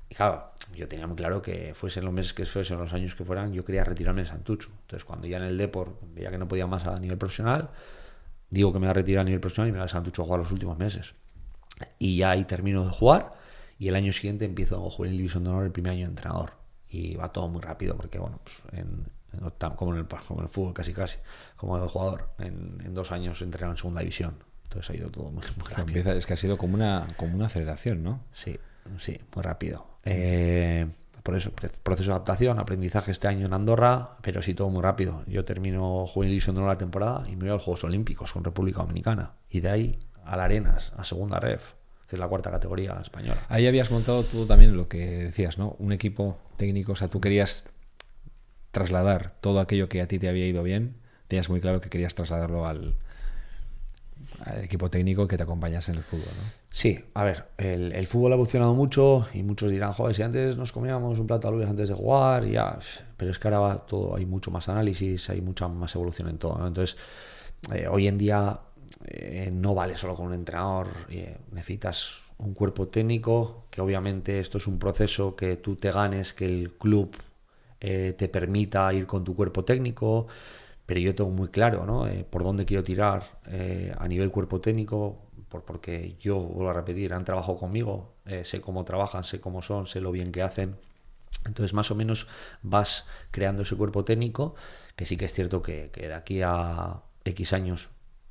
Y claro, yo tenía muy claro que fuesen los meses que fuesen, los años que fueran, yo quería retirarme en Santuchu. Entonces cuando ya en el Depor veía que no podía más a nivel profesional, digo que me voy a retirar a nivel profesional y me voy al Santuchu a jugar los últimos meses. Y ya ahí termino de jugar y el año siguiente empiezo a jugar en División de Honor el primer año de entrenador. y va todo muy rápido porque, bueno, pues como en el fútbol casi, como el jugador, en 2 años entrenan en segunda división. Entonces ha ido todo muy rápido. Es que ha sido como una aceleración, ¿no? Sí, muy rápido. Por eso, proceso de adaptación, aprendizaje este año en Andorra, pero sí todo muy rápido. Yo termino Juvenil División de Honor la temporada y me voy a los Juegos Olímpicos con República Dominicana. Y de ahí al Arenas, a segunda ref, que es la 4ª categoría española. Ahí habías montado tú también lo que decías, ¿no? Un equipo técnico, o sea, tú querías trasladar todo aquello que a ti te había ido bien, tenías muy claro que querías trasladarlo al equipo técnico que te acompañase en el fútbol, ¿no? Sí, a ver, el fútbol ha evolucionado mucho y muchos dirán, joder, si antes nos comíamos un plato de alubias antes de jugar, ya, pero es que ahora va todo, hay mucho más análisis, hay mucha más evolución en todo, ¿no? Entonces, hoy en día no vale solo con un entrenador, necesitas un cuerpo técnico, que obviamente esto es un proceso que tú te ganes, que el club te permita ir con tu cuerpo técnico, pero yo tengo muy claro, ¿no? Por dónde quiero tirar a nivel cuerpo técnico, porque yo, vuelvo a repetir, han trabajado conmigo, sé cómo trabajan, sé cómo son, sé lo bien que hacen. Entonces, más o menos vas creando ese cuerpo técnico, que sí que es cierto que de aquí a X años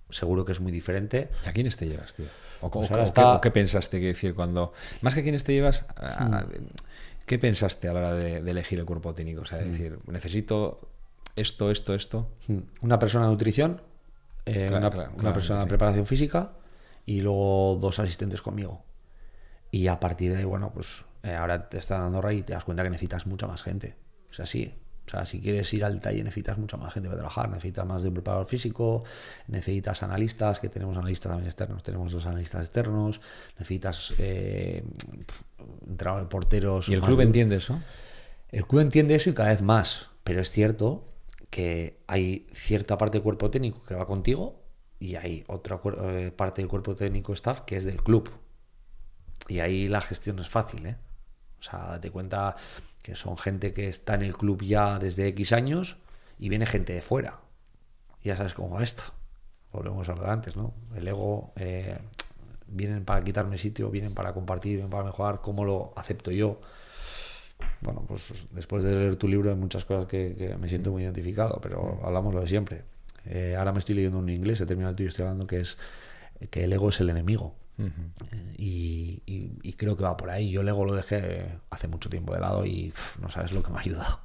seguro que es muy diferente. ¿Y a quiénes te llevas, tío? ¿O qué pensaste que decir cuando... Más que a quiénes te llevas, ¿qué pensaste a la hora de elegir el cuerpo técnico? O sea, decir, necesito esto. Una persona de nutrición, una persona de preparación física y luego 2 asistentes conmigo. Y a partir de ahí, bueno, pues ahora te estás dando Andorra y te das cuenta que necesitas mucha más gente. O sea, sí. O sea, si quieres ir al taller necesitas mucha más gente para trabajar, necesitas más de un preparador físico, necesitas analistas, que tenemos analistas también externos, tenemos 2 analistas externos, necesitas entrenadores, porteros. ¿Y el club entiende eso? El club entiende eso y cada vez más, pero es cierto que hay cierta parte del cuerpo técnico que va contigo y hay otra parte del cuerpo técnico staff que es del club. Y ahí la gestión es fácil, ¿eh? O sea, date cuenta que son gente que está en el club ya desde X años y viene gente de fuera. Y ya sabes cómo va esto. Volvemos a lo de antes, ¿no? El ego, vienen para quitarme sitio, vienen para compartir, vienen para mejorar, ¿cómo lo acepto yo? Bueno, pues después de leer tu libro hay muchas cosas que me siento muy identificado, pero hablamos lo de siempre. Ahora me estoy leyendo en inglés, he terminado el tuyo, estoy hablando que el ego es el enemigo. Y creo que va por ahí. Yo el ego lo dejé hace mucho tiempo de lado y no sabes lo que me ha ayudado.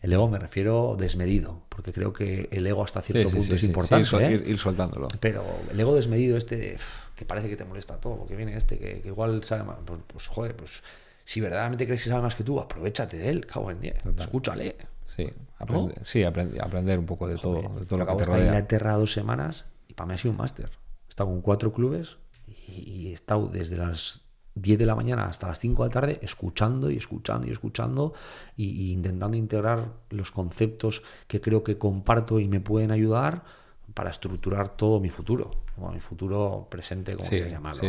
El ego me refiero desmedido, porque creo que el ego hasta cierto punto es importante. Ir soltándolo. Pero el ego desmedido que parece que te molesta todo, porque viene que igual sabe más, pues joder, pues si verdaderamente crees que sabe más que tú, aprovechate de él, cago en 10, escúchale. Sí, aprender un poco de todo, de todo lo que acabo te de estar rodea. en Inglaterra 2 semanas y para mí ha sido un máster. He estado con 4 clubes y he estado desde las 10 de la mañana hasta las 5 de la tarde escuchando y intentando integrar los conceptos que creo que comparto y me pueden ayudar para estructurar todo mi futuro, o mi futuro presente, como quieras llamarlo.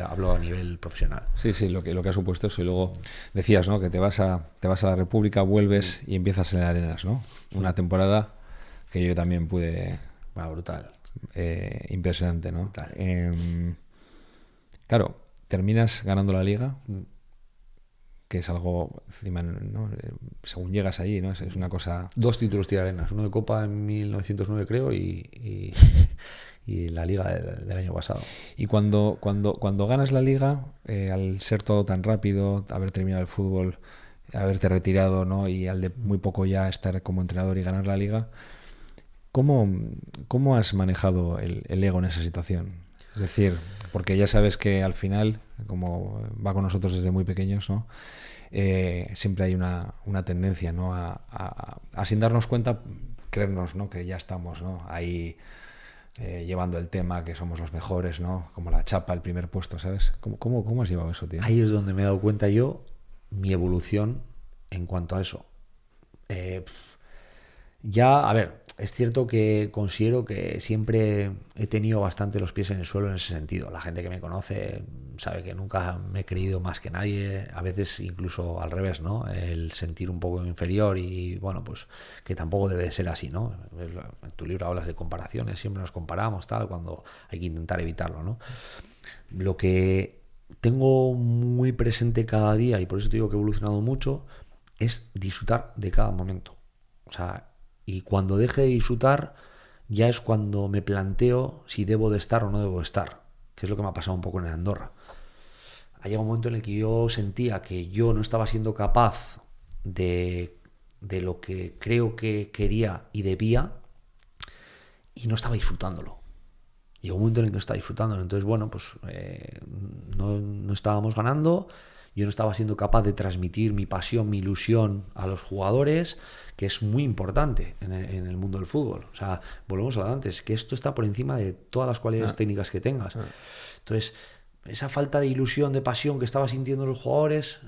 Hablo a nivel profesional. Sí, lo que ha supuesto eso. Y luego decías, ¿no? Que te vas a la República, vuelves y empiezas en Arenas, ¿no? Una temporada que yo también pude... brutal. Impresionante, ¿no? Claro, terminas ganando la Liga, que es algo, encima, ¿no? Según llegas allí, ¿no? Es una cosa... 2 títulos de Arenas, uno de Copa en 1909 creo y la Liga del año pasado. Y cuando ganas la Liga, al ser todo tan rápido, haber terminado el fútbol, haberte retirado, ¿no? Y al de muy poco ya estar como entrenador y ganar la Liga, ¿cómo has manejado el ego en esa situación? Es decir, porque ya sabes que al final, como va con nosotros desde muy pequeños, ¿no? Siempre hay una tendencia, ¿no? a sin darnos cuenta, creernos, ¿no? Que ya estamos, ¿no? Ahí llevando el tema, que somos los mejores, ¿no? Como la chapa, el primer puesto, ¿sabes? ¿Cómo has llevado eso, tío? Ahí es donde me he dado cuenta yo mi evolución en cuanto a eso. Ya, a ver, es cierto que considero que siempre he tenido bastante los pies en el suelo en ese sentido. La gente que me conoce sabe que nunca me he creído más que nadie, a veces incluso al revés, ¿no? El sentir un poco inferior y, bueno, pues que tampoco debe de ser así, ¿no? En tu libro hablas de comparaciones, siempre nos comparamos, tal, cuando hay que intentar evitarlo, ¿no? Lo que tengo muy presente cada día, y por eso te digo que he evolucionado mucho, es disfrutar de cada momento. O sea, y cuando deje de disfrutar, ya es cuando me planteo si debo de estar o no debo de estar, que es lo que me ha pasado un poco en Andorra. Ha llegado un momento en el que yo sentía que yo no estaba siendo capaz de lo que creo que quería y debía, y no estaba disfrutándolo. Llegó un momento en el que no estaba disfrutándolo. Entonces, bueno, pues no estábamos ganando. Yo no estaba siendo capaz de transmitir mi pasión, mi ilusión a los jugadores, que es muy importante en el mundo del fútbol. O sea, volvemos a lo de antes, que esto está por encima de todas las cualidades técnicas que tengas. Entonces, esa falta de ilusión, de pasión que estaba sintiendo los jugadores,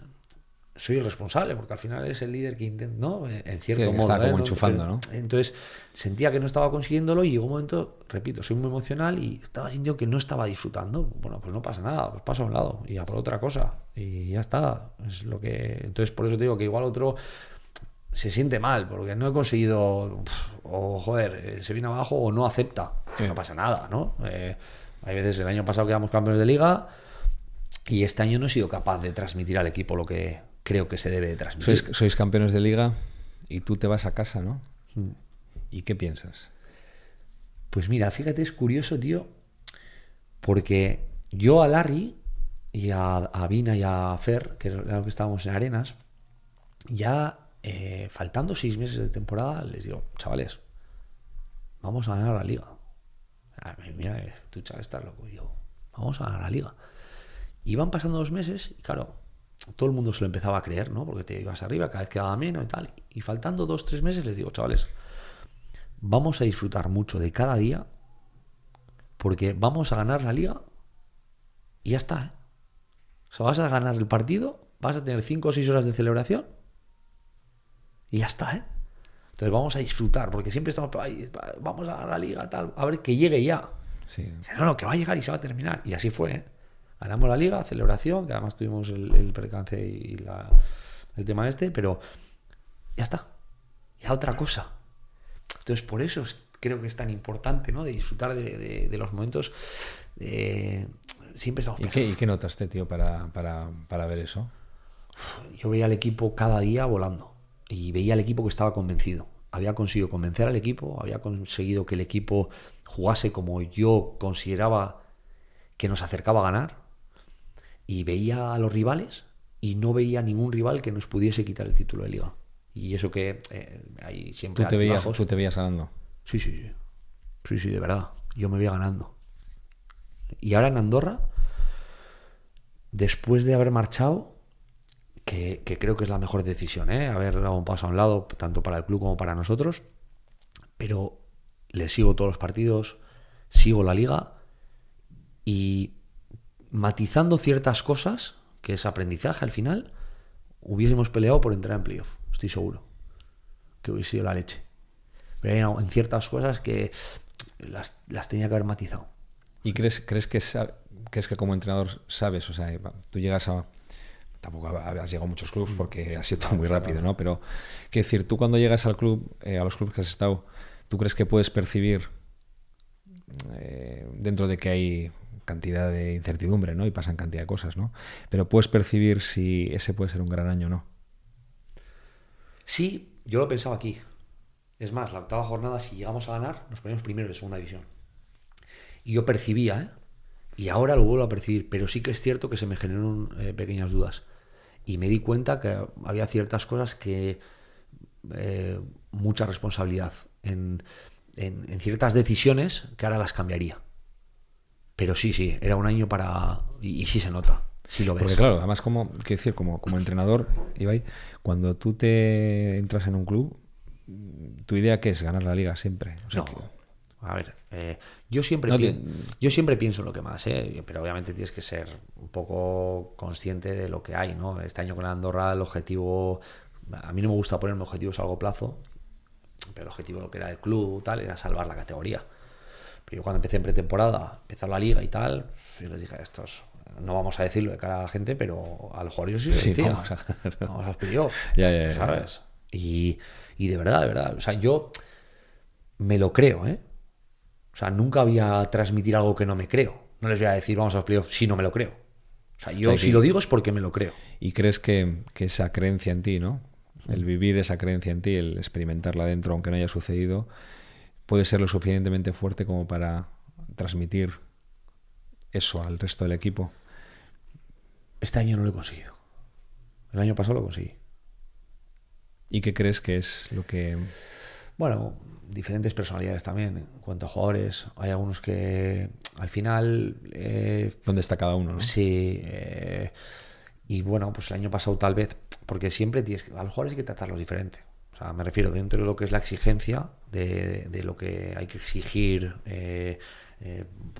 soy el responsable, porque al final es el líder que intenta, ¿no? En cierto modo. Está como enchufando, ¿no? Entonces, sentía que no estaba consiguiéndolo y llegó un momento, repito, soy muy emocional y estaba sintiendo que no estaba disfrutando. Bueno, pues no pasa nada, pues paso a un lado y a por otra cosa. Y ya está. Es lo que. Entonces, por eso te digo que igual otro se siente mal, porque no he conseguido, o joder, se viene abajo o no acepta. No pasa nada, ¿no? Hay veces, el año pasado quedamos campeones de liga y este año no he sido capaz de transmitir al equipo lo que creo que se debe de transmitir. Sois campeones de liga y tú te vas a casa, ¿no? Sí. ¿Y qué piensas? Pues mira, fíjate, es curioso, tío, porque yo a Larry y a Vina y a Fer, que era lo que estábamos en Arenas, ya faltando 6 meses de temporada, les digo, chavales, vamos a ganar la liga. Mira, tú, chaval, estás loco. Y yo, vamos a ganar la liga. Y van pasando 2 meses y claro, todo el mundo se lo empezaba a creer, ¿no? Porque te ibas arriba, cada vez quedaba menos y tal. Y faltando 2-3 meses les digo, chavales, vamos a disfrutar mucho de cada día porque vamos a ganar la liga y ya está, ¿eh? O sea, vas a ganar el partido, vas a tener 5 o 6 horas de celebración y ya está, ¿eh? Entonces vamos a disfrutar porque siempre estamos, vamos a ganar la liga, tal, a ver que llegue ya. Sí. No, que va a llegar y se va a terminar. Y así fue, ¿eh? Ganamos la liga, celebración, que además tuvimos el percance y el tema este, pero ya está. Ya otra cosa. Entonces, por eso creo que es tan importante, ¿no? De disfrutar de los momentos. Siempre estamos pensando. ¿Y qué notaste, tío, para ver eso? Yo veía al equipo cada día volando. Y veía al equipo que estaba convencido. Había conseguido convencer al equipo, había conseguido que el equipo jugase como yo consideraba que nos acercaba a ganar. Y veía a los rivales y no veía ningún rival que nos pudiese quitar el título de liga. Y eso que ahí siempre... ¿Tú te veías ganando? Sí, de verdad. Yo me veía ganando. Y ahora en Andorra, después de haber marchado, que creo que es la mejor decisión, haber dado un paso a un lado, tanto para el club como para nosotros, pero le sigo todos los partidos, sigo la liga y matizando ciertas cosas, que es aprendizaje al final, hubiésemos peleado por entrar en playoff, estoy seguro que hubiese sido la leche. Pero hay en ciertas cosas que las tenía que haber matizado. ¿Y crees que como entrenador sabes? O sea, tú llegas a... Tampoco has llegado a muchos clubes porque ha sido todo muy rápido, ¿no? Pero, quiero decir, tú cuando llegas al club, a los clubes que has estado, ¿tú crees que puedes percibir, dentro de que hay cantidad de incertidumbre, ¿no? Y pasan cantidad de cosas, ¿no? Pero puedes percibir si ese puede ser un gran año o no? Sí, yo lo pensaba aquí. Es más, la 8ª jornada, si llegamos a ganar, nos ponemos primero de segunda división. Y yo percibía, y ahora lo vuelvo a percibir, pero sí que es cierto que se me generaron pequeñas dudas. Y me di cuenta que había ciertas cosas que... mucha responsabilidad en ciertas decisiones que ahora las cambiaría. Pero sí, era un año para... Y sí se nota, sí lo ves. Porque claro, además, como entrenador, Ibai, cuando tú te entras en un club, ¿tu idea qué es? Ganar la liga siempre. O sea, a ver, yo siempre pienso en lo que más, pero obviamente tienes que ser un poco consciente de lo que hay, ¿no? Este año con Andorra el objetivo... A mí no me gusta ponerme objetivos a largo plazo, pero el objetivo de lo que era el club tal era salvar la categoría. Pero yo cuando empecé en pretemporada, empezar la liga y tal, yo les dije a estos, no vamos a decirlo de cara a la gente, pero a los jugadores yo sí les decía, vamos a playoff, ¿sabes? Y de verdad, o sea, yo me lo creo, O sea, nunca voy a transmitir algo que no me creo. No les voy a decir vamos a los playoffs si no me lo creo. O sea, yo si lo digo es porque me lo creo. ¿Y crees que esa creencia en ti, ¿no? el vivir esa creencia en ti, el experimentarla dentro, aunque no haya sucedido, puede ser lo suficientemente fuerte como para transmitir eso al resto del equipo. Este año no lo he conseguido. El año pasado lo conseguí. ¿Y qué crees que es lo que...? Bueno, diferentes personalidades también. En cuanto a jugadores, hay algunos que al final... ¿Dónde está cada uno, no? Sí. Y bueno, pues el año pasado tal vez... Porque siempre a los jugadores hay que tratarlos diferente. O sea, me refiero dentro de lo que es la exigencia, de lo que hay que exigir...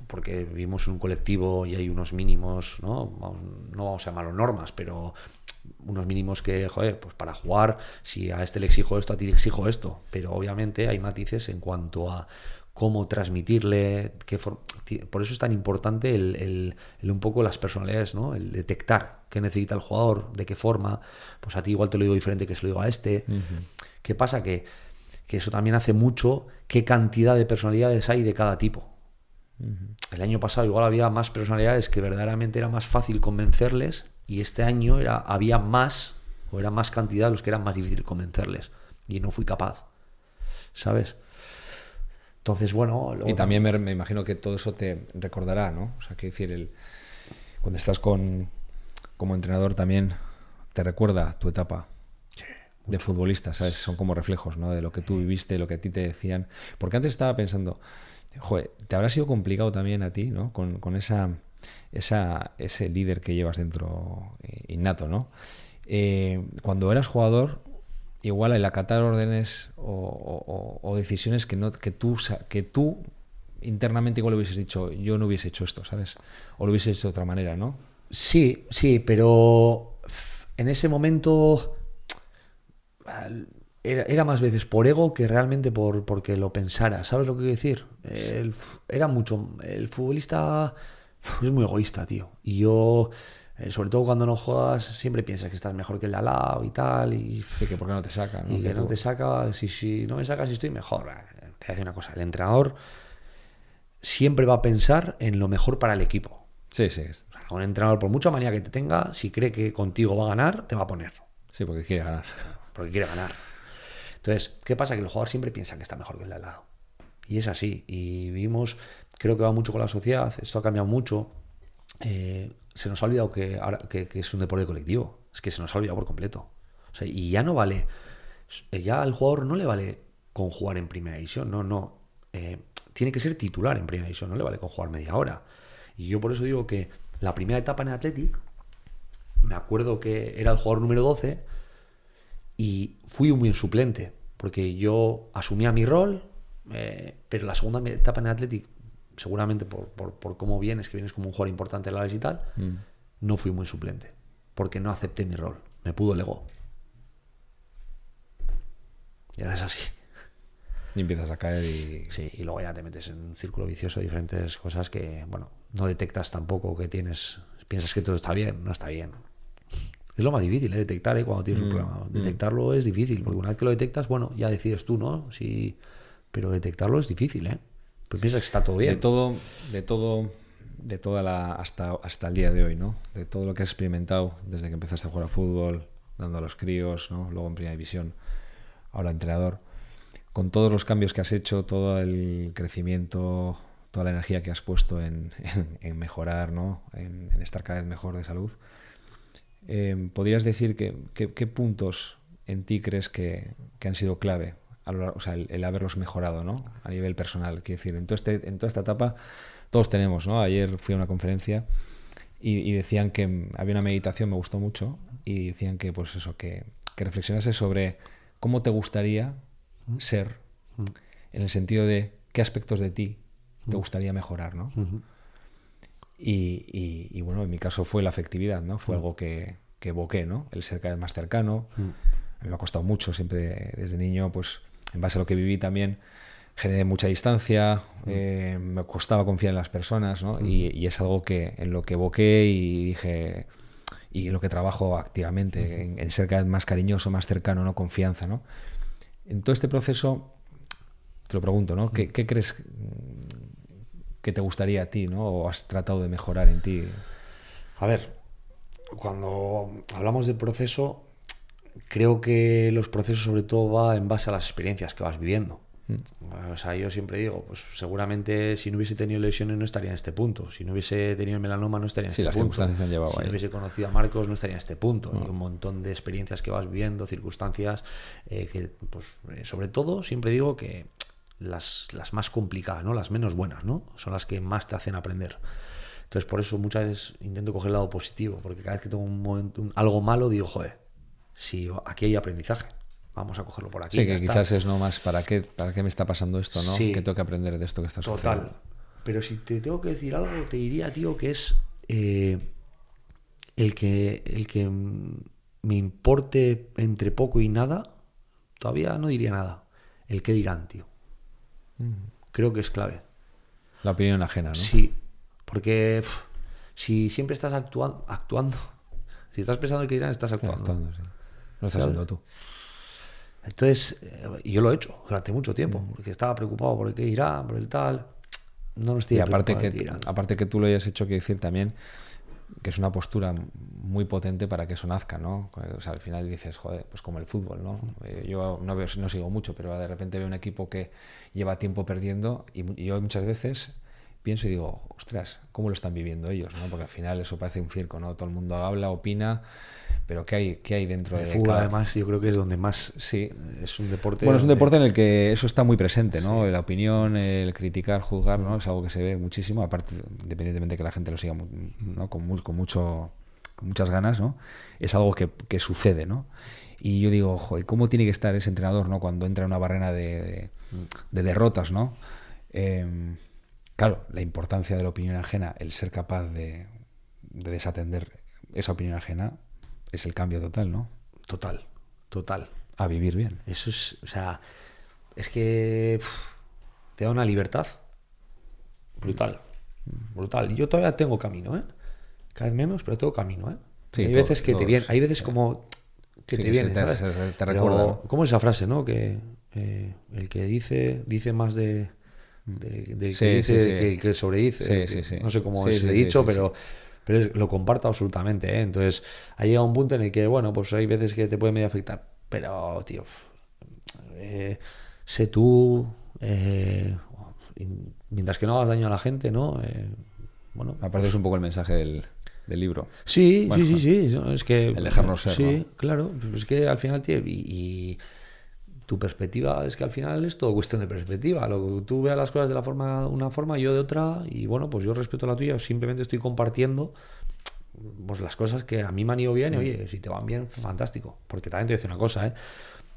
porque vivimos en un colectivo y hay unos mínimos, ¿no? No vamos a llamarlo normas, pero unos mínimos que, joder, pues para jugar, si a este le exijo esto, a ti le exijo esto, pero obviamente hay matices en cuanto a cómo transmitirle, por eso es tan importante el un poco las personalidades, ¿no? El detectar qué necesita el jugador, de qué forma, pues a ti igual te lo digo diferente que se lo digo a este. ¿Qué pasa? Que eso también hace mucho qué cantidad de personalidades hay de cada tipo. El año pasado igual había más personalidades que verdaderamente era más fácil convencerles, y este año había más, o era más cantidad los que eran más difícil convencerles, y no fui capaz, ¿sabes? Entonces, bueno... Y también me imagino que todo eso te recordará, ¿no? O sea, quiero decir, cuando estás como entrenador también te recuerda tu etapa de futbolista, ¿sabes? Son como reflejos, ¿no? De lo que tú viviste, lo que a ti te decían. Porque antes estaba pensando... Joder, te habrá sido complicado también a ti, ¿no? Con ese líder que llevas dentro innato, ¿no? Cuando eras jugador, igual el acatar órdenes o decisiones que tú internamente igual le hubieses dicho, yo no hubiese hecho esto, ¿sabes? O lo hubiese hecho de otra manera, ¿no? Sí, pero en ese momento... Era más veces por ego que realmente porque lo pensara. ¿Sabes lo que quiero decir? El futbolista es muy egoísta, tío. Y yo, sobre todo cuando no juegas, siempre piensas que estás mejor que el de al lado y tal. Y sí, que porque no te saca, ¿no? Y que no te saca. Si no me sacas, estoy mejor. Te voy a decir una cosa. El entrenador siempre va a pensar en lo mejor para el equipo. Sí, sí. O sea, un entrenador, por mucha manía que te tenga, si cree que contigo va a ganar, te va a poner. Sí, porque quiere ganar. Porque quiere ganar. Entonces, ¿qué pasa? Que el jugador siempre piensa que está mejor que el de al lado. Y es así. Y vivimos, creo que va mucho con la sociedad, esto ha cambiado mucho. Se nos ha olvidado que es un deporte colectivo. Es que se nos ha olvidado por completo. O sea, y ya no vale, ya al jugador no le vale con jugar en primera división, no. Tiene que ser titular en primera división, no le vale con jugar media hora. Y yo por eso digo que la primera etapa en Athletic, me acuerdo que era el jugador número 12 y fui muy suplente, porque yo asumía mi rol, pero la segunda etapa en Athletic, seguramente por cómo vienes, que vienes como un jugador importante en la y tal, no fui muy suplente, porque no acepté mi rol, me pudo el ego. Y es así. Y empiezas a caer y... Sí, y luego ya te metes en un círculo vicioso de diferentes cosas que, bueno, no detectas tampoco que tienes, piensas que todo está bien, no está bien. Es lo más difícil, detectar cuando tienes un problema. Detectarlo es difícil, porque una vez que lo detectas, bueno, ya decides tú, ¿no? Sí, pero detectarlo es difícil, Pues piensas que está todo bien. Hasta el día de hoy, ¿no? De todo lo que has experimentado desde que empezaste a jugar a fútbol, dando a los críos, ¿no? Luego en primera división, ahora entrenador. Con todos los cambios que has hecho, todo el crecimiento, toda la energía que has puesto en mejorar, ¿no? En estar cada vez mejor de salud. ¿Podrías decir qué puntos en ti crees que han sido clave a lo largo, o sea, el haberlos mejorado, ¿no? A nivel personal? Quiero decir, en toda esta etapa todos tenemos, ¿no? Ayer fui a una conferencia y decían que había una meditación, me gustó mucho, y decían que, pues eso, que reflexionase sobre cómo te gustaría ser, en el sentido de qué aspectos de ti te gustaría mejorar, ¿no? Y bueno, en mi caso fue la afectividad, ¿no? Fue algo que evoqué, ¿no? El ser cada vez más cercano. A mí me ha costado mucho, siempre desde niño, pues en base a lo que viví también, generé mucha distancia, me costaba confiar en las personas, ¿no? Y es algo en lo que evoqué y dije, y en lo que trabajo activamente, en ser cada vez más cariñoso, más cercano, ¿no? Confianza, ¿no? En todo este proceso, te lo pregunto, ¿no? ¿Qué crees que te gustaría a ti, ¿no? ¿O has tratado de mejorar en ti? A ver, cuando hablamos del proceso, creo que los procesos sobre todo va en base a las experiencias que vas viviendo. O sea, yo siempre digo, pues seguramente si no hubiese tenido lesiones no estaría en este punto. Si no hubiese tenido el melanoma no estaría en este las punto. Circunstancias han llevado Si ahí. no hubiese conocido a Marcos no estaría en este punto. Y un montón de experiencias que vas viviendo, circunstancias, que pues sobre todo siempre digo que las más complicadas, ¿no? Las menos buenas, ¿no? Son las que más te hacen aprender. Entonces por eso muchas veces intento coger el lado positivo, porque cada vez que tengo un momento, algo malo, digo, joder, si aquí hay aprendizaje. Vamos a cogerlo por aquí. Sí, que quizás es no más ¿para qué me está pasando esto, ¿no? Sí, ¿Qué tengo que aprender de esto que está sucediendo? total. Pero si te tengo que decir algo, te diría, tío, que es el que me importe entre poco y nada, todavía no diría nada. El qué dirán, tío. Creo que es clave. La opinión ajena, ¿no? Sí, porque si siempre estás actuando, si estás pensando el qué dirán, estás actuando. Actuando, sí. No estás siendo tú. Entonces, yo lo he hecho durante mucho tiempo, porque estaba preocupado por el qué dirán, por el tal. No estoy Y aparte preocupado por el qué dirán. aparte que tú lo hayas hecho, quiero decir también que es una postura muy potente para que eso nazca, ¿no? O sea, al final dices, joder, pues como el fútbol, ¿no? Yo no sigo mucho, pero de repente veo un equipo que lleva tiempo perdiendo y yo muchas veces pienso y digo, ostras, ¿cómo lo están viviendo ellos, ¿no? Porque al final eso parece un circo, ¿no? Todo el mundo habla, opina, pero ¿qué hay dentro El de fútbol, cada... además, yo creo que es donde más. Sí. Es un deporte. Bueno, es un deporte en el que eso está muy presente, ¿no? La opinión, el criticar, juzgar, ¿no? Es algo que se ve muchísimo, aparte, independientemente de que la gente lo siga, ¿no? Con muchas ganas, ¿no? Es algo que sucede, ¿no? Y yo digo, joder, ¿cómo tiene que estar ese entrenador, ¿no? Cuando entra en una barrena de derrotas, ¿no? Claro, la importancia de la opinión ajena, el ser capaz de desatender esa opinión ajena, es el cambio total, ¿no? Total. A vivir bien. Eso es, o sea, es que te da una libertad brutal. Yo todavía tengo camino, ¿eh? Cada vez menos, pero tengo camino, ¿eh? Sí, hay todos, veces que te viene, hay veces como que sí, te que viene, te ¿sabes? recuerda, ¿no? ¿Cómo es esa frase, no? Que el que dice más del que dice que el que sobredice. Sí. No sé cómo Sí, es sí, ese sí, dicho, sí, pero lo comparto absolutamente, ¿eh? Entonces, ha llegado un punto en el que, bueno, pues hay veces que te puede medio afectar. Pero, tío, sé tú, mientras que no hagas daño a la gente, ¿no? Bueno. Aparte es un poco el mensaje del libro. Sí, Bueno, sí. Es que. el dejarnos ser, sí, ¿no? claro. Es que al final, tío, y tu perspectiva, es que al final es todo cuestión de perspectiva. Lo que tú veas las cosas de una forma, yo de otra, y bueno, pues yo respeto la tuya, simplemente estoy compartiendo pues las cosas que a mí me han ido bien, y oye, si te van bien, fantástico. Porque también te voy a decir una cosa,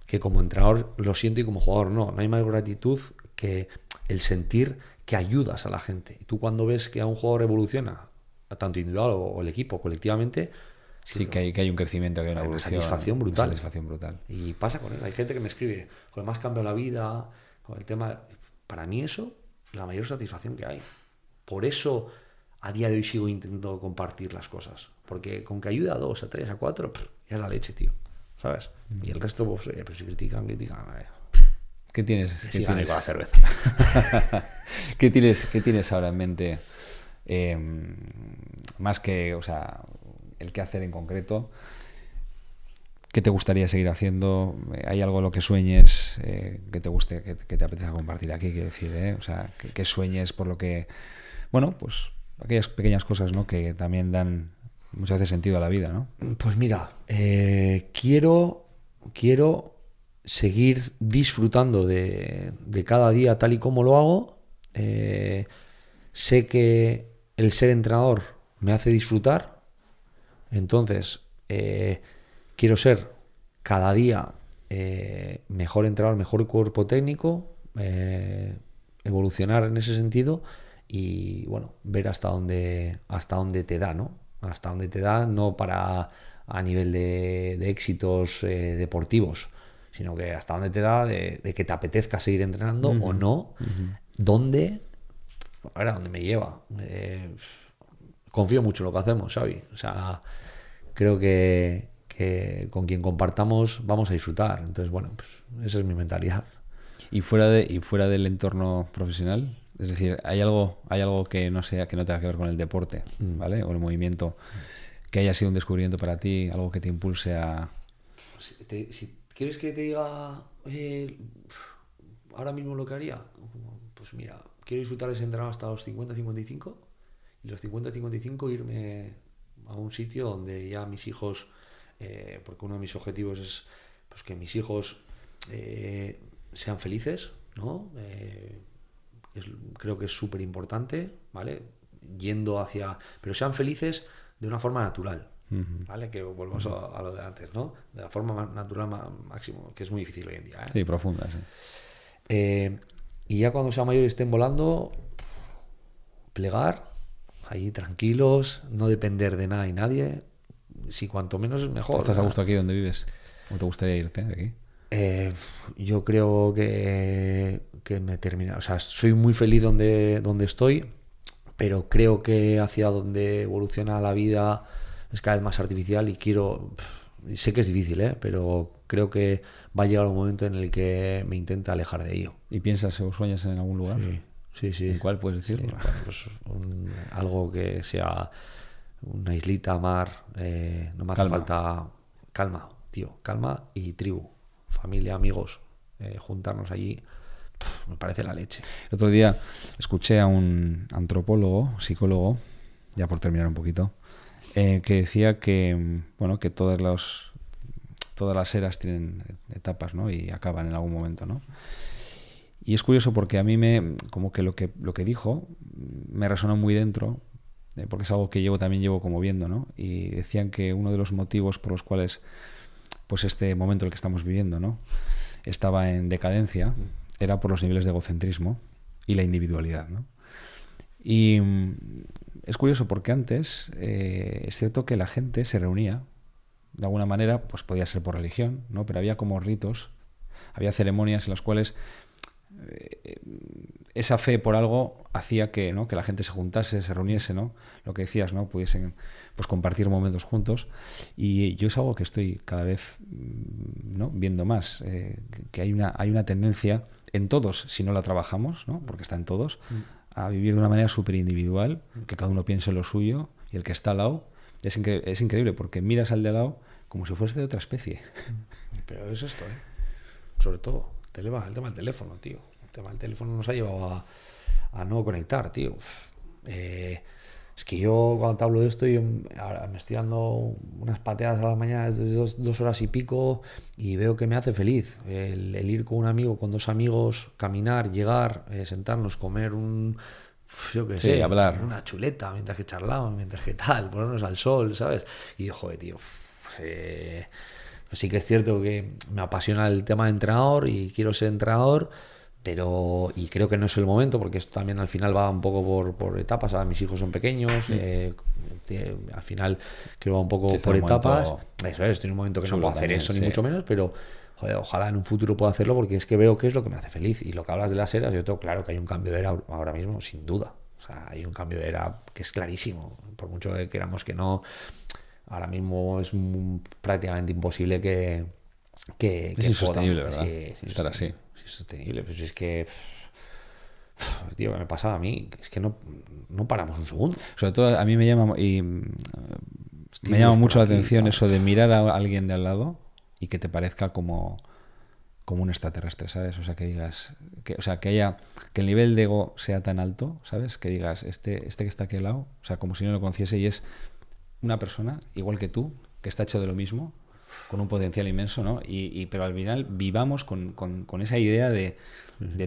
que como entrenador lo siento y como jugador no hay más gratitud que el sentir que ayudas a la gente. Y tú cuando ves que a un jugador evoluciona, tanto individual o el equipo, colectivamente, sí, que hay un crecimiento, que hay una evolución. Satisfacción brutal. Una satisfacción brutal. Y pasa con él. Hay gente que me escribe, con el más cambio la vida, con el tema. Para mí eso, la mayor satisfacción que hay. Por eso, a día de hoy sigo intentando compartir las cosas. Porque con que ayude a 2, a 3, a 4, ya es la leche, tío. ¿Sabes? Y el resto, pues si critican. ¿Qué tienes? ¿Qué tienes? Con la cerveza. ¿Qué tienes ahora en mente? Más que, o sea, el qué hacer en concreto. ¿Qué te gustaría seguir haciendo? ¿Hay algo en lo que sueñes que te guste, que te apetezca compartir aquí? Quiero decir, o sea, que sueñes por lo que... Bueno, pues aquellas pequeñas cosas, ¿no? Que también dan muchas veces sentido a la vida, ¿no? Pues mira, quiero seguir disfrutando de cada día tal y como lo hago. Sé que el ser entrenador me hace disfrutar. Entonces, quiero ser cada día mejor entrenador, mejor cuerpo técnico, evolucionar en ese sentido y, bueno, ver hasta dónde te da, ¿no? Hasta dónde te da, no para a nivel de éxitos deportivos, sino que hasta dónde te da de que te apetezca seguir entrenando o no, dónde me lleva. Confío mucho en lo que hacemos, Xavi. O sea, creo que con quien compartamos vamos a disfrutar. Entonces, bueno, pues esa es mi mentalidad. ¿Y fuera del entorno profesional? Es decir, ¿hay algo que no tenga que ver con el deporte, ¿vale? O el movimiento, que haya sido un descubrimiento para ti, algo que te impulse a Si quieres que te diga ahora mismo lo que haría, pues mira, quiero disfrutar ese entrenador hasta los 50-55 y los 50-55 irme a un sitio donde ya mis hijos, porque uno de mis objetivos es pues que mis hijos sean felices, ¿no? Creo que es súper importante, ¿vale? Yendo hacia... Pero sean felices de una forma natural, ¿vale? Que volvamos a lo de antes, ¿no? De la forma natural máximo, que es muy difícil hoy en día, ¿eh? Sí, profunda, sí. Y ya cuando sean mayores y estén volando, plegar, ahí tranquilos, no depender de nada y nadie. Si cuanto menos es mejor. ¿Estás a gusto aquí donde vives? ¿O te gustaría irte de aquí? Yo creo que me termina. O sea, soy muy feliz donde estoy, pero creo que hacia donde evoluciona la vida es cada vez más artificial y sé que es difícil, pero creo que va a llegar un momento en el que me intenta alejar de ello. ¿Y piensas o sueñas en algún lugar? Sí. ¿En cuál puedes decirlo? Sí, bueno, pues algo que sea una islita, mar, no me hace falta calma, tío, calma y tribu, familia, amigos, juntarnos allí, me parece la leche. El otro día escuché a un antropólogo, psicólogo, ya por terminar un poquito, que decía que, bueno, que todas las eras tienen etapas, ¿no? Y acaban en algún momento, ¿no? Y es curioso porque a mí como que lo que dijo me resonó muy dentro, porque es algo que también llevo como viendo, ¿no? Y decían que uno de los motivos por los cuales pues este momento en el que estamos viviendo, ¿no?, estaba en decadencia, era por los niveles de egocentrismo y la individualidad, ¿no? Y es curioso porque antes es cierto que la gente se reunía de alguna manera, pues podía ser por religión, ¿no? Pero había como ritos, había ceremonias en las cuales esa fe por algo hacía que, ¿no?, que la gente se juntase, se reuniese, ¿no? Lo que decías, ¿no?, pudiesen pues compartir momentos juntos. Y yo es algo que estoy cada vez, ¿no?, viendo más, que hay una tendencia en todos, si no la trabajamos, ¿no?, porque está en todos, a vivir de una manera súper individual, que cada uno piense en lo suyo y el que está al lado es increíble porque miras al de al lado como si fuese de otra especie. Pero es esto, sobre todo el tema del teléfono, tío. El tema del teléfono nos ha llevado a no conectar, tío. Es que yo cuando te hablo de esto, yo ahora me estoy dando unas pateadas a las mañanas de 2 horas y pico y veo que me hace feliz el ir con un amigo, con 2 amigos, caminar, llegar, sentarnos, comer yo qué sé, hablar, una chuleta mientras que charlamos, mientras que tal, ponernos al sol, ¿sabes? Y yo, joder, tío, pues sí que es cierto que me apasiona el tema de entrenador y quiero ser entrenador, y creo que no es el momento, porque esto también al final va un poco por etapas. Ahora mis hijos son pequeños, al final creo que va un poco por etapas. Eso es, estoy en un momento que no puedo hacer eso, ni mucho menos, pero joder, ojalá en un futuro pueda hacerlo, porque es que veo que es lo que me hace feliz. Y lo que hablas de las eras, yo tengo claro que hay un cambio de era ahora mismo, sin duda. O sea, hay un cambio de era que es clarísimo, por mucho que queramos que no. Ahora mismo es prácticamente imposible que es insostenible, ¿verdad? Sí, estar así. Es sostenible, pues es que tío, que me pasaba a mí, es que no paramos un segundo. Sobre todo a mí me llama mucho la atención eso de mirar a alguien de al lado y que te parezca como un extraterrestre, ¿sabes? O sea, que digas que el nivel de ego sea tan alto, ¿sabes? Que digas, este que está aquí al lado, o sea, como si no lo conociese, y es una persona igual que tú, que está hecho de lo mismo, con un potencial inmenso, ¿no? Pero al final vivamos con esa idea de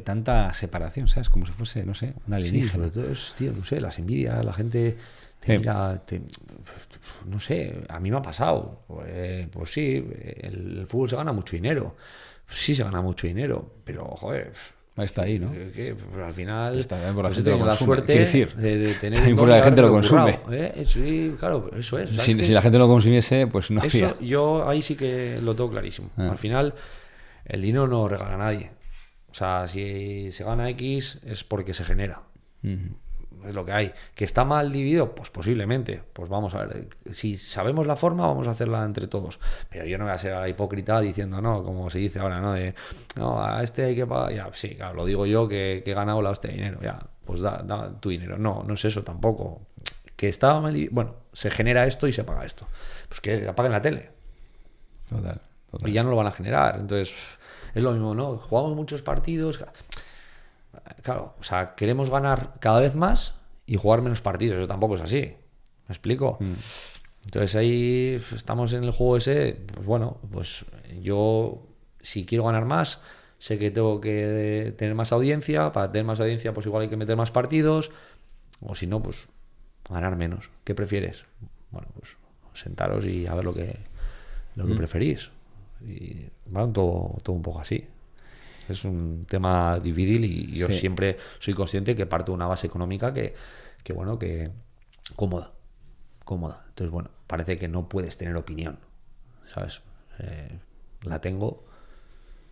tanta separación, ¿sabes? Como si fuese, no sé, una alienígena. Sí, sobre todo es, tío, no sé, las envidias, la gente te mira, no sé, a mí me ha pasado. Pues sí, el fútbol se gana mucho dinero. Sí se gana mucho dinero, pero, joder, está ahí, ¿no? Pues al final está por la pues gente tengo la suerte decir, de tener también por la gente lo consume. Sí, claro, eso es. Si la gente lo consumiese, pues no eso había. Yo ahí sí que lo tengo clarísimo. Al final, el dinero no regala a nadie. O sea, si se gana X es porque se genera. Es lo que hay. ¿Que está mal dividido? Pues posiblemente. Pues vamos a ver. Si sabemos la forma, vamos a hacerla entre todos. Pero yo no voy a ser a la hipócrita diciendo, no, como se dice ahora, ¿no? No, a este hay que pagar. Ya, sí, claro, lo digo yo que he ganado la hostia de dinero. Ya, pues da tu dinero. No es eso tampoco. Que está mal. Bueno, se genera esto y se paga esto. Pues que apaguen la tele. Total. Total. Y ya no lo van a generar. Entonces, es lo mismo, ¿no? Jugamos muchos partidos. Claro, o sea, queremos ganar cada vez más y jugar menos partidos. Eso tampoco es así. ¿Me explico? Entonces ahí estamos en el juego ese. Pues bueno, pues yo, si quiero ganar más, sé que tengo que tener más audiencia. Para tener más audiencia, pues igual hay que meter más partidos. O si no, pues ganar menos. ¿Qué prefieres? Bueno, pues sentaros y a ver lo que preferís. Y va todo un poco así. Es un tema difícil y yo siempre soy consciente que parto de una base económica que bueno, que cómoda. Entonces, bueno, parece que no puedes tener opinión, ¿sabes? La tengo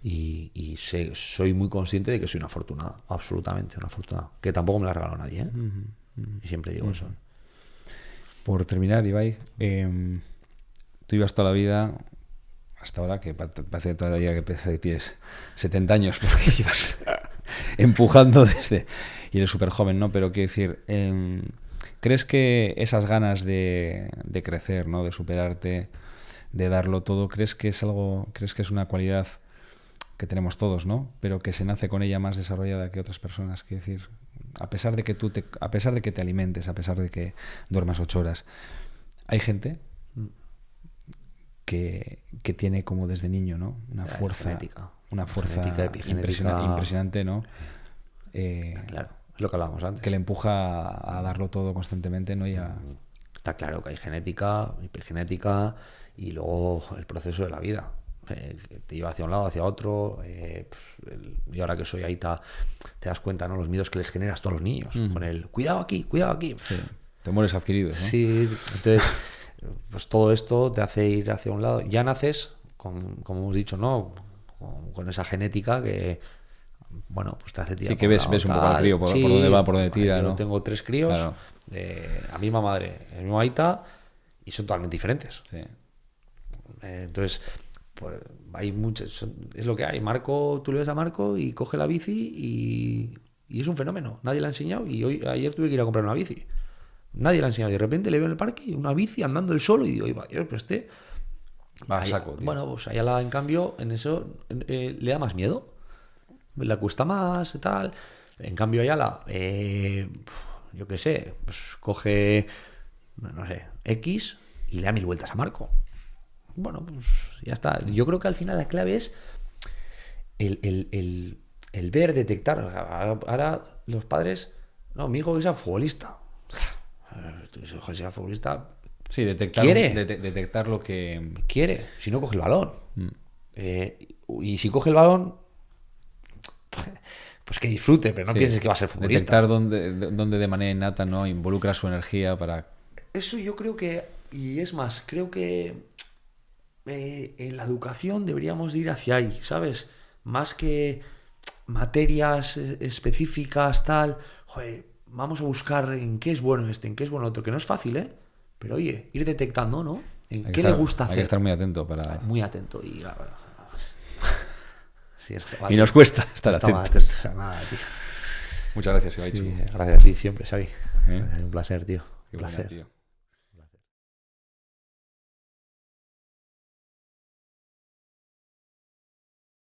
y soy muy consciente de que soy un afortunado, absolutamente un afortunado. Que tampoco me la regaló nadie, ¿eh? Y siempre digo eso. Por terminar, Ibai, tú ibas toda la vida, hasta ahora, que parece todavía que tienes 70 años, porque ibas empujando desde... Y eres súper joven, ¿no? Pero quiero decir, ¿crees que esas ganas de crecer, ¿no? De superarte, de darlo todo, crees que es una cualidad que tenemos todos, ¿no? Pero que se nace con ella más desarrollada que otras personas? Quiero decir, a pesar de que te alimentes, a pesar de que duermas 8 horas, hay gente que tiene como desde niño, ¿no? Una fuerza impresionante, ¿no? Claro, es lo que hablábamos antes. Que le empuja a darlo todo constantemente, ¿no? Está claro que hay genética, epigenética y luego el proceso de la vida. Que te lleva hacia un lado, hacia otro. Y ahora que soy ahí te das cuenta, ¿no? Los miedos que les generas a todos los niños. Con el cuidado aquí. Sí. Temores adquiridos, ¿no? Sí, entonces pues todo esto te hace ir hacia un lado. Ya naces, como hemos dicho, ¿no? Con esa genética que, bueno, pues te hace tirar. Sí, que ves un poco al crío, por dónde va, por dónde tira, yo ¿no? Tengo 3 críos, claro, de la misma madre, el mismo aita, y son totalmente diferentes. Sí. Entonces, pues hay muchos, es lo que hay. Marco, tú le ves a Marco y coge la bici y es un fenómeno. Nadie le ha enseñado y ayer tuve que ir a comprar una bici. Nadie le ha enseñado. De repente le veo en el parque y una bici andando él solo y digo, iba, Dios, pero va a saco, tío. Bueno, pues allá en cambio, en eso le da más miedo. Le cuesta más y tal. En cambio Ayala, yo qué sé, pues coge, no sé, X y le da 1000 vueltas a Marco. Bueno, pues ya está. Yo creo que al final la clave es el ver, detectar. Ahora los padres, no, mi hijo que sea futbolista. Tu hijo que sea futbolista. Sí, detectar lo que quiere. Si no, coge el balón. Y si coge el balón, pues que disfrute, pero no pienses que va a ser futbolista. Detectar dónde de manera innata, ¿no? Involucra su energía para... Eso yo creo que, y es más, creo que en la educación deberíamos de ir hacia ahí, ¿sabes? Más que materias específicas, tal. Joder, vamos a buscar en qué es bueno en qué es bueno otro, que no es fácil, ¿eh? Pero oye, ir detectando, ¿no? En qué le gusta hacer. Hay que estar muy atento para... Muy atento y... Sí, y nos cuesta estar atentos. O sea, nada, tío. Muchas gracias, Ibai. Sí, gracias a ti siempre, Xavi. Un placer, tío. Un placer, tío.